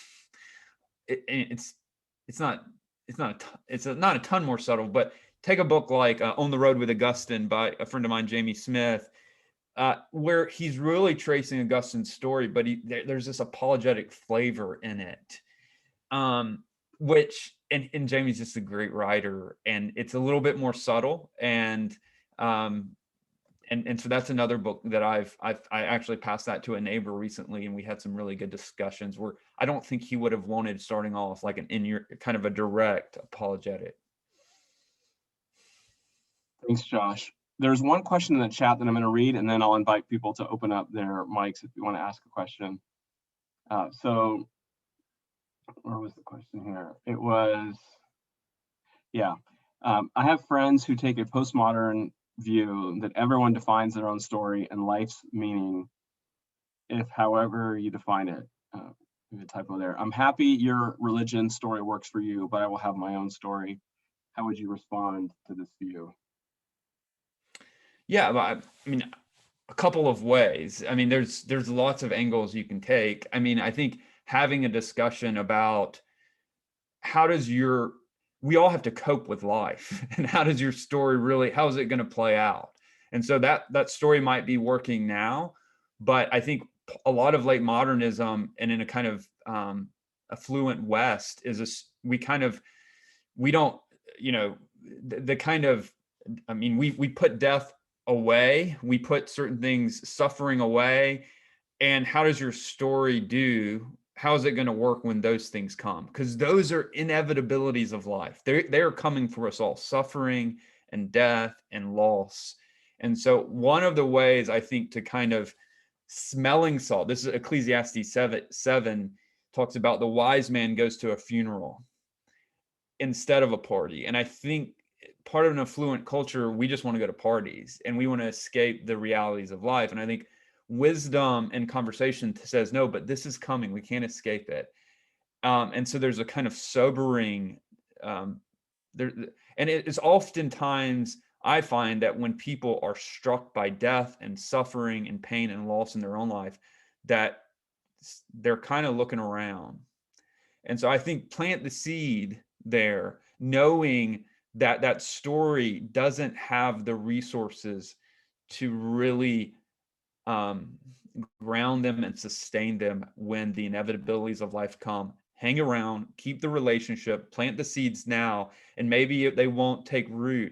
it's not a ton more subtle, but take a book like On the Road with Augustine by a friend of mine, Jamie Smith, where he's really tracing Augustine's story, but there's this apologetic flavor in it, which and Jamie's just a great writer, and it's a little bit more subtle, and so that's another book that I actually passed that to a neighbor recently, and we had some really good discussions where I don't think he would have wanted starting off like kind of a direct apologetic. Thanks, Josh. There's one question in the chat that I'm going to read, and then I'll invite people to open up their mics if you want to ask a question. So where was the question here? It was, I have friends who take a postmodern view that everyone defines their own story and life's meaning, if however you define it. The typo there. I'm happy your religion story works for you, but I will have my own story. How would you respond to this view? Yeah, I mean, a couple of ways. I mean, there's lots of angles you can take. I mean, I think having a discussion about we all have to cope with life, and how does your story how is it going to play out? And so that story might be working now, but I think a lot of late modernism, and in a kind of affluent West, we don't, the kind of, I mean, we put death away, we put certain things, suffering away, and how does your story how is it going to work when those things come? Because those are inevitabilities of life. They are coming for us all, suffering and death and loss. And so one of the ways I think to kind of smelling salt, this is Ecclesiastes 7 talks about the wise man goes to a funeral instead of a party. And I think part of an affluent culture, we just want to go to parties and we want to escape the realities of life. And I think wisdom and conversation says, no, but this is coming. We can't escape it. And so there's a kind of sobering, and it's oftentimes, I find that when people are struck by death and suffering and pain and loss in their own life, that they're kind of looking around. And so I think plant the seed there, knowing that that story doesn't have the resources to really ground them and sustain them when the inevitabilities of life come. Hang around, keep the relationship, plant the seeds now, and maybe they won't take root.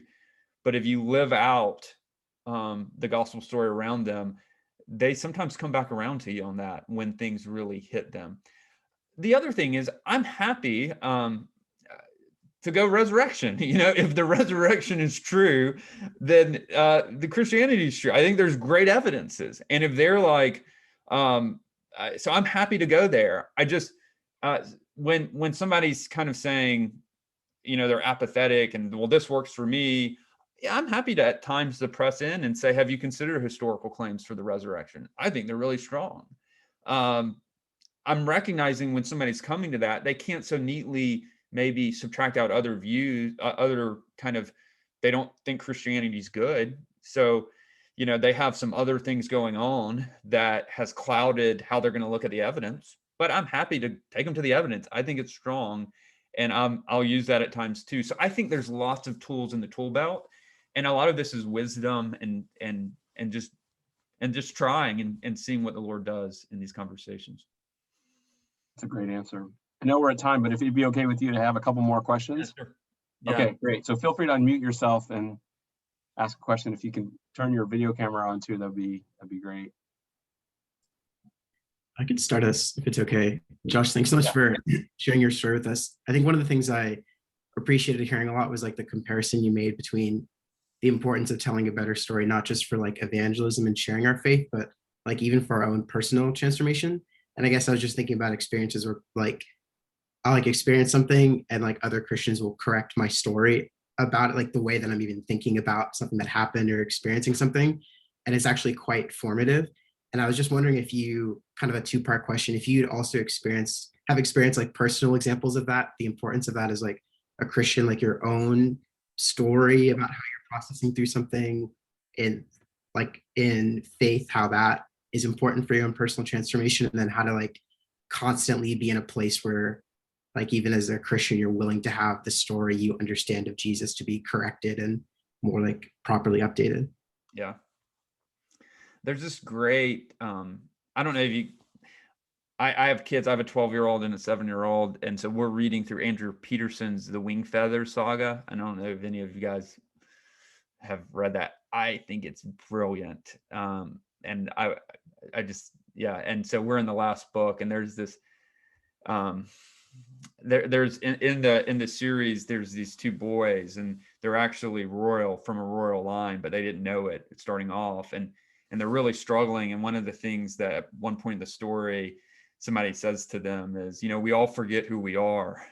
But if you live out the gospel story around them, they sometimes come back around to you on that when things really hit them. The other thing is, I'm happy to go resurrection. If the resurrection is true, then the Christianity is true. I think there's great evidences. And if they're like, so I'm happy to go there. I just, when somebody's kind of saying, they're apathetic and, well, this works for me, yeah, I'm happy to at times to press in and say, have you considered historical claims for the resurrection? I think they're really strong. I'm recognizing when somebody's coming to that, they can't so neatly maybe subtract out other views, they don't think Christianity is good. So, they have some other things going on that has clouded how they're going to look at the evidence, but I'm happy to take them to the evidence. I think it's strong, and I'll use that at times too. So I think there's lots of tools in the tool belt, and a lot of this is wisdom and just trying and seeing what the Lord does in these conversations. That's a great answer. know we're at time, but if it'd be okay with you to have a couple more questions. Sure. Yeah. Okay, great. So feel free to unmute yourself and ask a question. If you can turn your video camera on too, that'd be great. I could start us if it's okay. Josh, thanks so much for sharing your story with us. I think one of the things I appreciated hearing a lot was like the comparison you made between the importance of telling a better story, not just for like evangelism and sharing our faith, but like even for our own personal transformation. And I guess I was just thinking about experiences where like I'll like experience something and like other Christians will correct my story about it, like the way that I'm even thinking about something that happened or experiencing something. And it's actually quite formative. And I was just wondering if you, kind of a two-part question, if you'd also have experienced like personal examples of that, the importance of that as like a Christian, like your own story about how you're processing through something in faith, how that is important for your own personal transformation, and then how to like constantly be in a place where like even as a Christian, you're willing to have the story you understand of Jesus to be corrected and more like properly updated. Yeah. There's this great, I don't know if you, I have kids. I have a 12-year-old and a 7-year-old. And so we're reading through Andrew Peterson's The Wing Feather Saga. I don't know if any of you guys have read that. I think it's brilliant. And I just, yeah. And so we're in the last book, and there's this, there's in the series, there's these two boys, and they're actually from a royal line, but they didn't know it starting off. And they're really struggling. And one of the things that at one point in the story, somebody says to them is, we all forget who we are,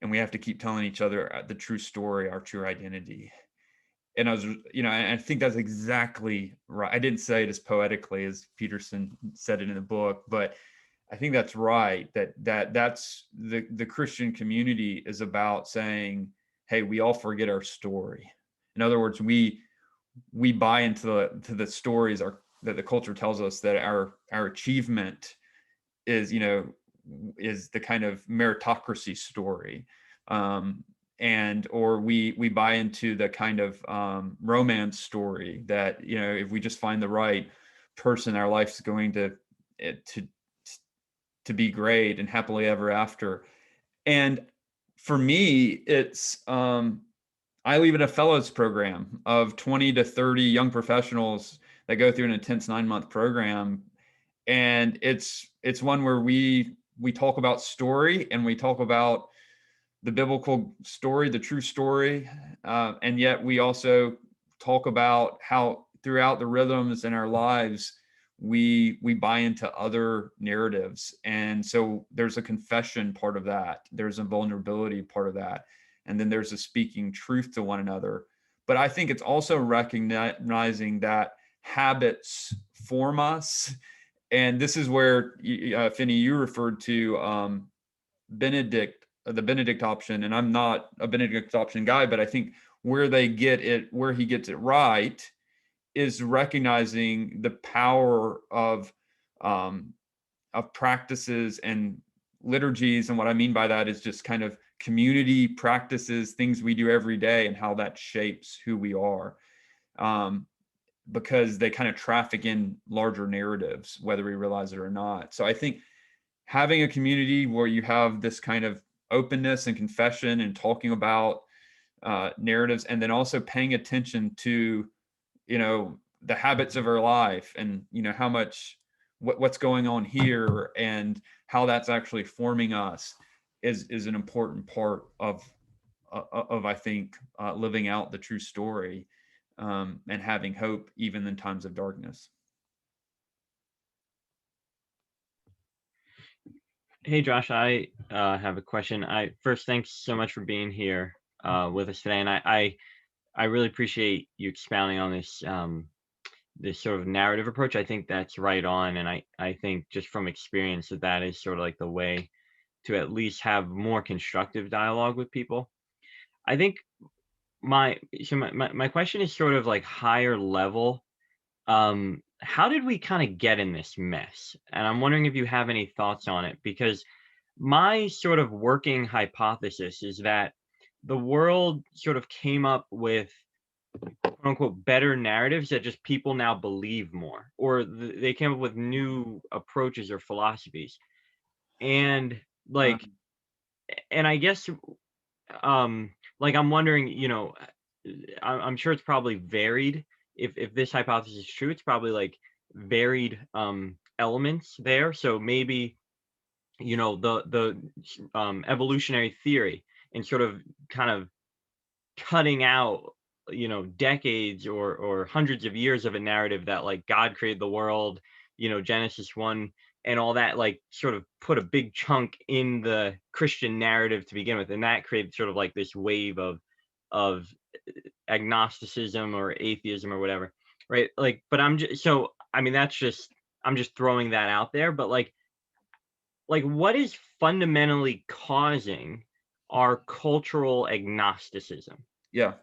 and we have to keep telling each other the true story, our true identity. And I think that's exactly right. I didn't say it as poetically as Peterson said it in the book, but I think that's right. That's the Christian community is about saying, hey, we all forget our story. In other words, we buy into the stories that the culture tells us, that our achievement is the kind of meritocracy story, or we buy into the kind of romance story that if we just find the right person, our life's going to be great and happily ever after. And for me, it's I lead in a fellows program of 20 to 30 young professionals that go through an intense 9-month program. And it's one where we talk about story, and we talk about the biblical story, the true story. And yet we also talk about how throughout the rhythms in our lives, we buy into other narratives. And so there's a confession part of that. There's a vulnerability part of that. And then there's a speaking truth to one another. But I think it's also recognizing that habits form us. And this is where, Finney, you referred to the Benedict option. And I'm not a Benedict option guy, but I think where he gets it right is recognizing the power of practices and liturgies. And what I mean by that is just kind of community practices, things we do every day, and how that shapes who we are, because they kind of traffic in larger narratives, whether we realize it or not. So I think having a community where you have this kind of openness and confession and talking about narratives, and then also paying attention to the habits of our life, and how much what's going on here, and how that's actually forming us is an important part of I think living out the true story, and having hope even in times of darkness. Hey Josh, I have a question. First, thanks so much for being here with us today, and I really appreciate you expounding on this this sort of narrative approach. I think that's right on, and I think just from experience that is sort of like the way to at least have more constructive dialogue with people. I think my question is sort of like higher level. How did we kind of get in this mess? And I'm wondering if you have any thoughts on it, because my sort of working hypothesis is that the world sort of came up with quote unquote better narratives that just people now believe more, or they came up with new approaches or philosophies. And like and I guess, like, I'm wondering, I'm sure it's probably varied. If this hypothesis is true, it's probably like varied elements there. So maybe, the evolutionary theory and sort of kind of cutting out, decades or hundreds of years of a narrative that like God created the world, Genesis 1 and all that, like sort of put a big chunk in the Christian narrative to begin with, and that created sort of like this wave of agnosticism or atheism or whatever, right? Like, but I'm just, so I mean that's just, I'm just throwing that out there, but like what is fundamentally causing our cultural agnosticism? Yeah.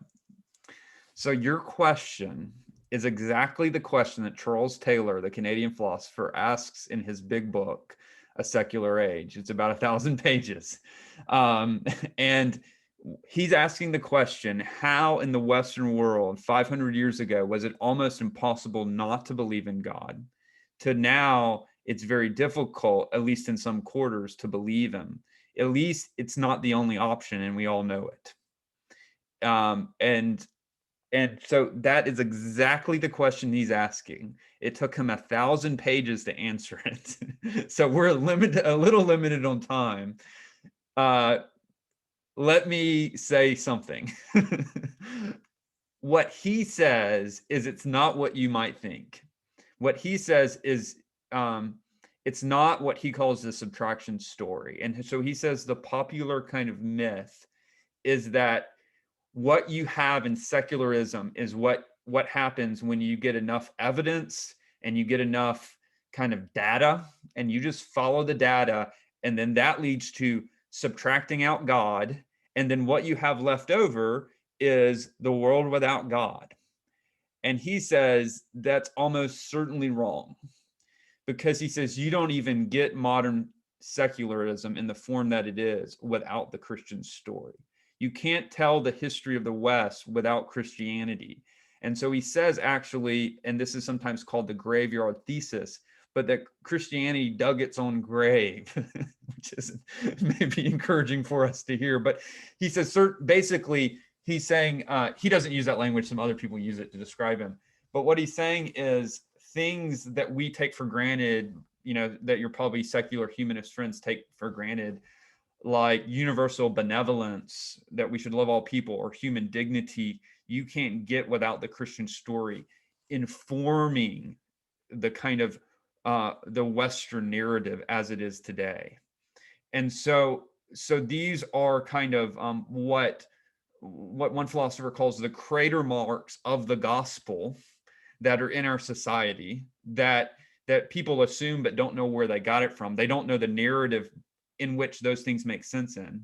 So your question is exactly the question that Charles Taylor, the Canadian philosopher, asks in his big book, A Secular Age. It's about 1,000 pages. And he's asking the question, how in the Western world 500 years ago was it almost impossible not to believe in God, to now it's very difficult, at least in some quarters, to believe him. At least it's not the only option, and we all know it. And so that is exactly the question he's asking. It took him 1,000 pages to answer it. So we're a little limited on time. Let me say something. What he says is it's not what you might think. What he says is it's not what he calls the subtraction story. And so he says the popular kind of myth is that what you have in secularism is what happens when you get enough evidence and you get enough kind of data, and you just follow the data, and then that leads to subtracting out God, and then what you have left over is the world without God. And he says that's almost certainly wrong, because he says you don't even get modern secularism in the form that it is without the Christian story. You can't tell the history of the West without Christianity. And so he says, actually, and this is sometimes called the graveyard thesis, but that Christianity dug its own grave, which is maybe encouraging for us to hear. But he says, basically, he's saying, he doesn't use that language, some other people use it to describe him. But what he's saying is things that we take for granted, that your probably secular humanist friends take for granted, like universal benevolence, that we should love all people, or human dignity, you can't get without the Christian story informing the kind of the Western narrative as it is today. And so these are kind of what one philosopher calls the crater marks of the gospel that are in our society, that people assume but don't know where they got it from. They don't know the narrative in which those things make sense in.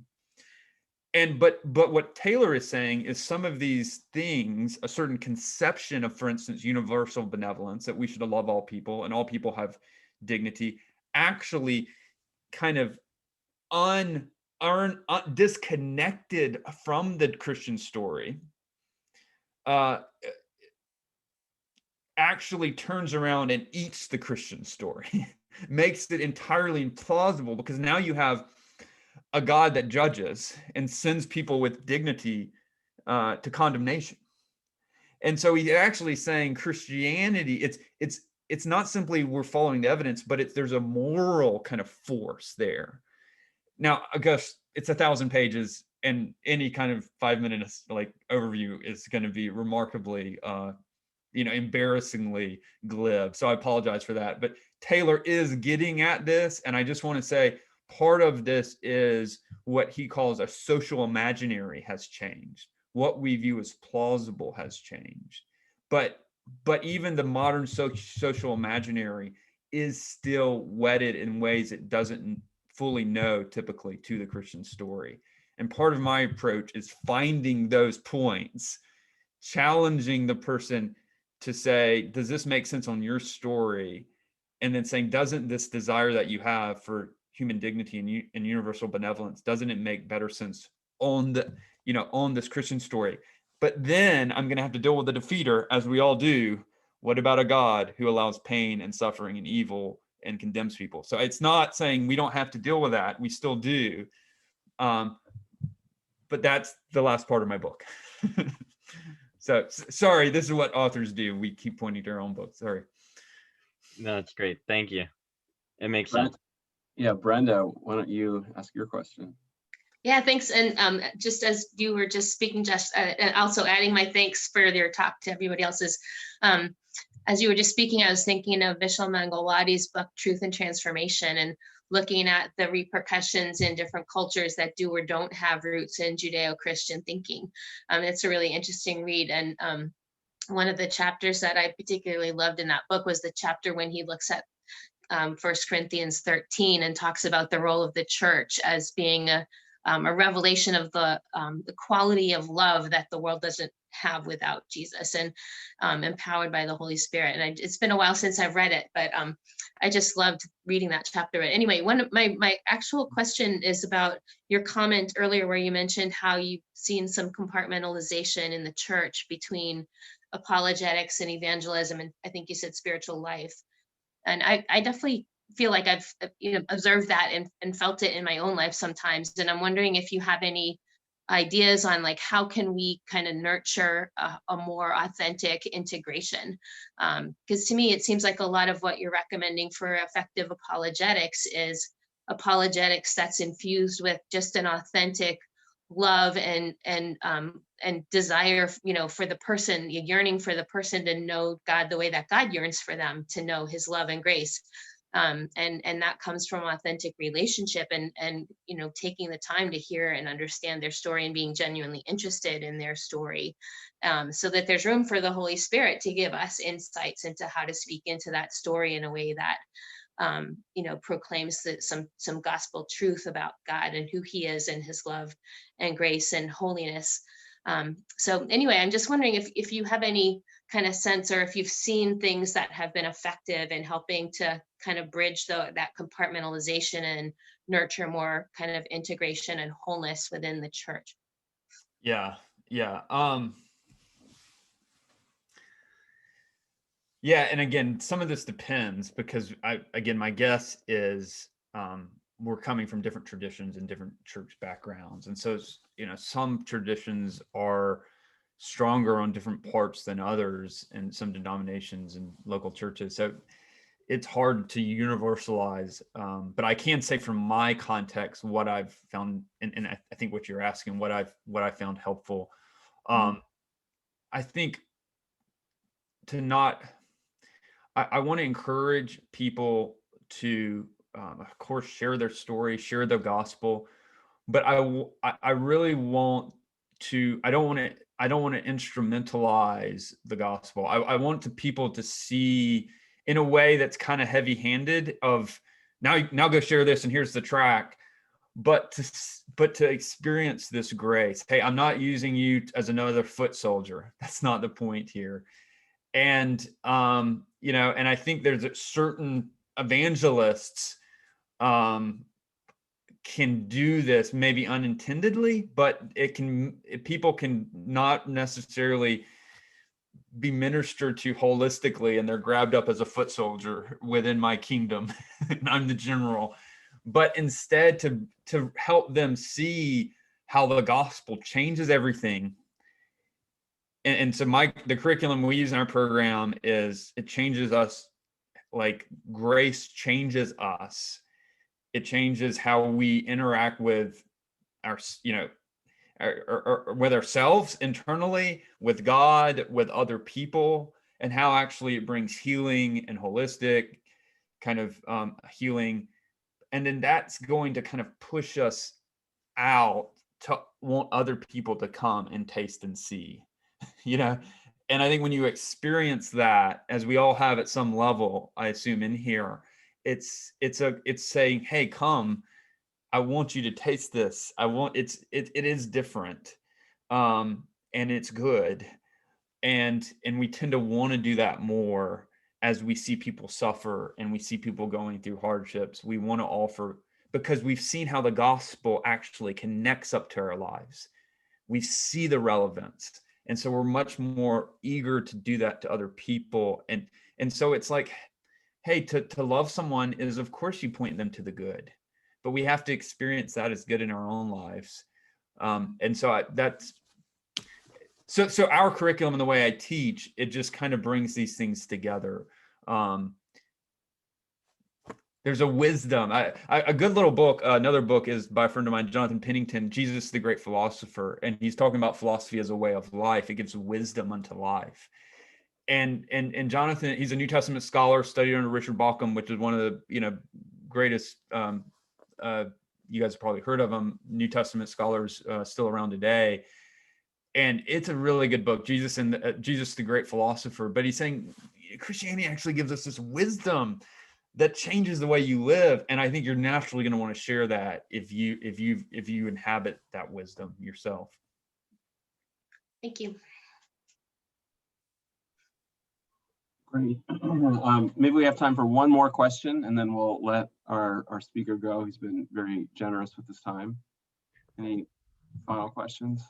And but what Taylor is saying is some of these things, a certain conception of, for instance, universal benevolence, that we should love all people and all people have dignity, actually kind of disconnected from the Christian story, actually turns around and eats the Christian story, makes it entirely implausible, because now you have a God that judges and sends people with dignity to condemnation. And so he's actually saying Christianity, it's not simply we're following the evidence, but there's a moral kind of force there. Now, I guess it's 1,000 pages, and any kind of 5-minute like overview is going to be remarkably embarrassingly glib. So I apologize for that. But Taylor is getting at this. And I just want to say part of this is what he calls a social imaginary has changed. What we view as plausible has changed. But even the modern social imaginary is still wedded in ways it doesn't fully know typically to the Christian story. And part of my approach is finding those points, challenging the person to say, does this make sense on your story? And then saying, doesn't this desire that you have for human dignity and universal benevolence, doesn't it make better sense on this Christian story? But then I'm going to have to deal with the defeater, as we all do. What about a God who allows pain and suffering and evil and condemns people? So it's not saying we don't have to deal with that. We still do. But that's the last part of my book. So sorry, this is what authors do. We keep pointing to our own books. Sorry. No, that's great. Thank you. It makes Brent- sense. Yeah, Brenda, why don't you ask your question? Yeah, thanks. And just as you were just speaking, just and also adding my thanks for your talk to everybody else's. As you were just speaking, I was thinking of Vishal Mangalwadi's book, Truth and Transformation, and looking at the repercussions in different cultures that do or don't have roots in Judeo-Christian thinking. It's a really interesting read. And one of the chapters that I particularly loved in that book was the chapter when he looks at 1 Corinthians 13 and talks about the role of the church as being a revelation of the quality of love that the world doesn't have without Jesus, and empowered by the Holy Spirit. And it's been a while since I've read it, but I just loved reading that chapter. But anyway, one of my actual question is about your comment earlier where you mentioned how you've seen some compartmentalization in the church between apologetics and evangelism, and I think you said spiritual life. And I definitely feel like I've observed that and felt it in my own life sometimes. And I'm wondering if you have any ideas on like how can we kind of nurture a more authentic integration? Because to me, it seems like a lot of what you're recommending for effective apologetics is apologetics that's infused with just an authentic love and desire, for the person, yearning for the person to know God the way that God yearns for them to know his love and grace. And that comes from authentic relationship and taking the time to hear and understand their story and being genuinely interested in their story, so that there's room for the Holy Spirit to give us insights into how to speak into that story in a way that proclaims some gospel truth about God and who he is and his love and grace and holiness. So anyway, I'm just wondering if you have any kind of sense, or if you've seen things that have been effective in helping to kind of bridge that compartmentalization and nurture more kind of integration and wholeness within the church. Yeah. Yeah, and again, some of this depends because my guess is we're coming from different traditions and different church backgrounds, and so some traditions are stronger on different parts than others in some denominations and local churches. So it's hard to universalize, but I can say from my context what I've found, and I think what you're asking, what I found helpful. I think I want to encourage people to, of course, share their story, share the gospel, but I really want to. I don't want to instrumentalize the gospel. I want the people to see in a way that's kind of heavy-handed. Of now go share this, and here's the track. But to experience this grace. Hey, I'm not using you as another foot soldier. That's not the point here. And and I think there's certain evangelists can do this maybe unintendedly, but people can not necessarily be ministered to holistically, and they're grabbed up as a foot soldier within my kingdom and I'm the general. But instead to help them see how the gospel changes everything. And so the curriculum we use in our program is it changes us, like grace changes us. It changes how we interact with with ourselves internally, with God, with other people, and how actually it brings healing and holistic kind of healing. And then that's going to kind of push us out to want other people to come and taste and see. And I think when you experience that, as we all have at some level, I assume in here, it's saying, hey, come, I want you to taste this. It is different, and it's good, and we tend to want to do that more as we see people suffer and we see people going through hardships. We want to offer, because we've seen how the gospel actually connects up to our lives. We see the relevance. And so we're much more eager to do that to other people. And so it's like, hey, to love someone is, of course, you point them to the good. but we have to experience that as good in our own lives. And so so our curriculum and the way I teach, it just kind of brings these things together. There's a wisdom. A good little book, another book is by a friend of mine, Jonathan Pennington, Jesus the Great Philosopher. And he's talking about philosophy as a way of life. It gives wisdom unto life. And Jonathan, he's a New Testament scholar, studied under Richard Bauckham, which is one of the, greatest, you guys have probably heard of him, New Testament scholars still around today. And it's a really good book, Jesus the Great Philosopher. But he's saying Christianity actually gives us this wisdom that changes the way you live, and I think you're naturally going to want to share that if you inhabit that wisdom yourself. Thank you. Great. Maybe we have time for one more question, and then we'll let our speaker go. He's been very generous with his time. Any final questions?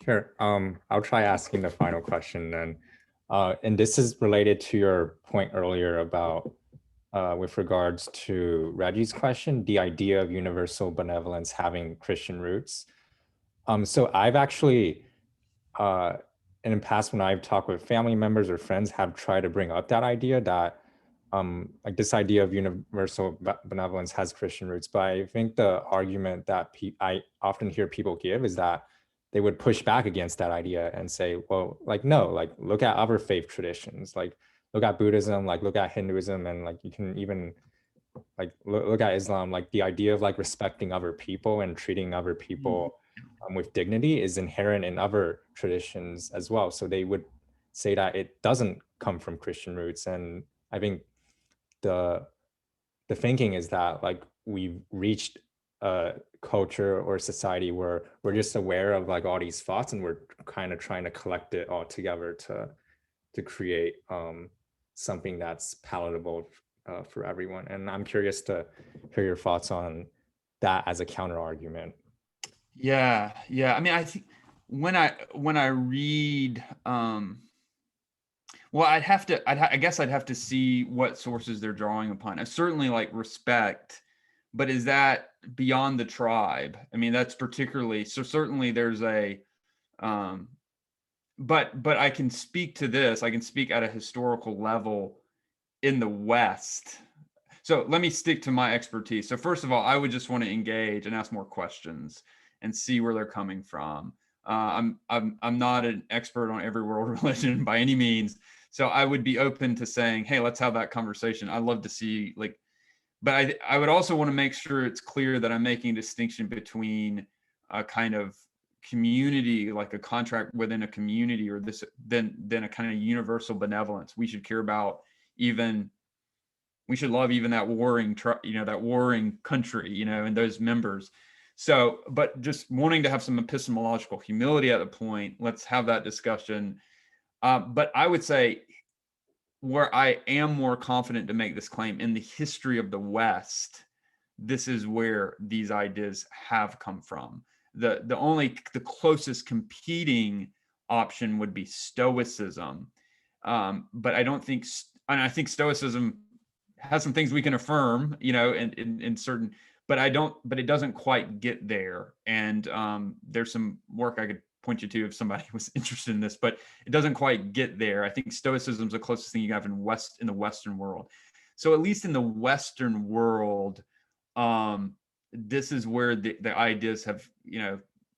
Sure. I'll try asking the final question then. And this is related to your point earlier about, with regards to Reggie's question, the idea of universal benevolence having Christian roots. So I've actually, in the past, when I've talked with family members or friends, have tried to bring up that idea that, like this idea of universal benevolence has Christian roots. But I think the argument that I often hear people give is that they would push back against that idea and say, well, like, no, like, look at other faith traditions, like, look at Buddhism, like, look at Hinduism, and like, you can even like, look at Islam, like the idea of like respecting other people and treating other people with dignity is inherent in other traditions as well. So they would say that it doesn't come from Christian roots. And I think the thinking is that like we've reached a culture or society where we're just aware of like all these thoughts, and we're kind of trying to collect it all together to create something that's palatable for everyone. And I'm curious to hear your thoughts on that as a counter argument. Yeah. I mean, I think when I read, well, I guess I'd have to see what sources they're drawing upon. I certainly like respect, but is that beyond the tribe? I mean, that's particularly, so certainly there's a, but I can speak to this. I can speak at a historical level in the West. So let me stick to my expertise. So first of all, I would just want to engage and ask more questions and see where they're coming from. I'm not an expert on every world religion by any means. So I would be open to saying, hey, let's have that conversation. I'd love to see but I would also want to make sure it's clear that I'm making a distinction between a kind of community, like a contract within a community, or this, then a kind of universal benevolence. We should care about we should love even that warring, that warring country, and those members. So, but just wanting to have some epistemological humility at the point, let's have that discussion. But I would say where I am more confident to make this claim in the history of the West, this is where these ideas have come from. The closest competing option would be Stoicism. But I don't think, and I think Stoicism has some things we can affirm, in certain, but it doesn't quite get there. And there's some work I could point you to if somebody was interested in this, but it doesn't quite get there. I think Stoicism is the closest thing you have in the Western world. So at least in the Western world, this is where the ideas have,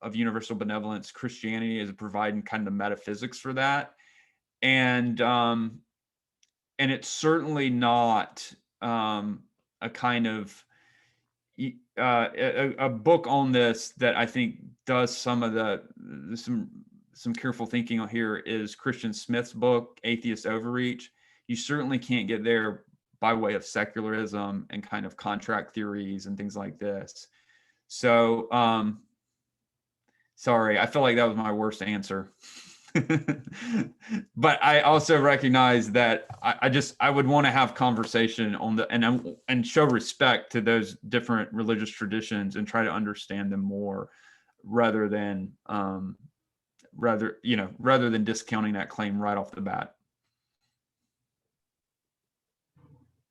of universal benevolence, Christianity is providing kind of the metaphysics for that. And it's certainly not a kind of a book on this that I think does some of some careful thinking on here is Christian Smith's book, Atheist Overreach. You certainly can't get there by way of secularism and kind of contract theories and things like this. So, sorry, I feel like that was my worst answer. But I also recognize that I would want to have conversation on and show respect to those different religious traditions and try to understand them more, rather than discounting that claim right off the bat.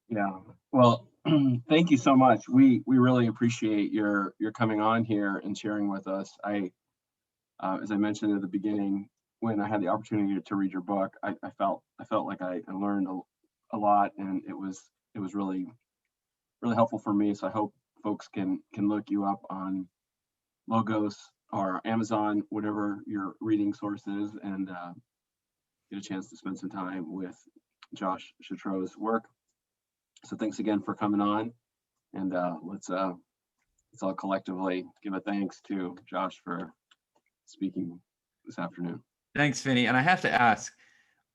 Yeah, well, Thank you so much. We really appreciate your coming on here and sharing with us. As I mentioned at the beginning, when I had the opportunity to read your book, I felt like I learned a lot, and it was really helpful for me. So I hope folks can look you up on Logos or Amazon, whatever your reading source is, and get a chance to spend some time with Josh Chatraw's work. So thanks again for coming on, and let's all collectively give a thanks to Josh for speaking this afternoon. Thanks, Vinny. And I have to ask,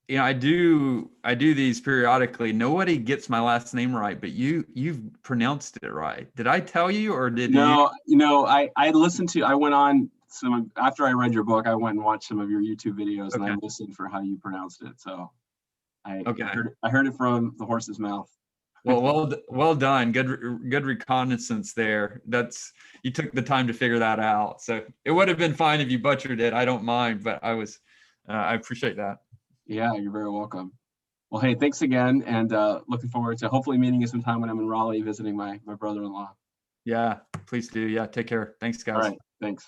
I do these periodically. Nobody gets my last name right, but you've pronounced it right. Did I tell you, or did you? No, I listened to, I went on after I read your book, I went and watched some of your YouTube videos, and I listened for how you pronounced it. So I heard it from the horse's mouth. Well done. Good reconnaissance there. You took the time to figure that out. So it would have been fine if you butchered it. I don't mind, but I appreciate that. Yeah, you're very welcome. Well, hey, thanks again, and looking forward to hopefully meeting you sometime when I'm in Raleigh visiting my brother-in-law. Yeah, please do. Yeah, take care. Thanks, guys. All right, thanks.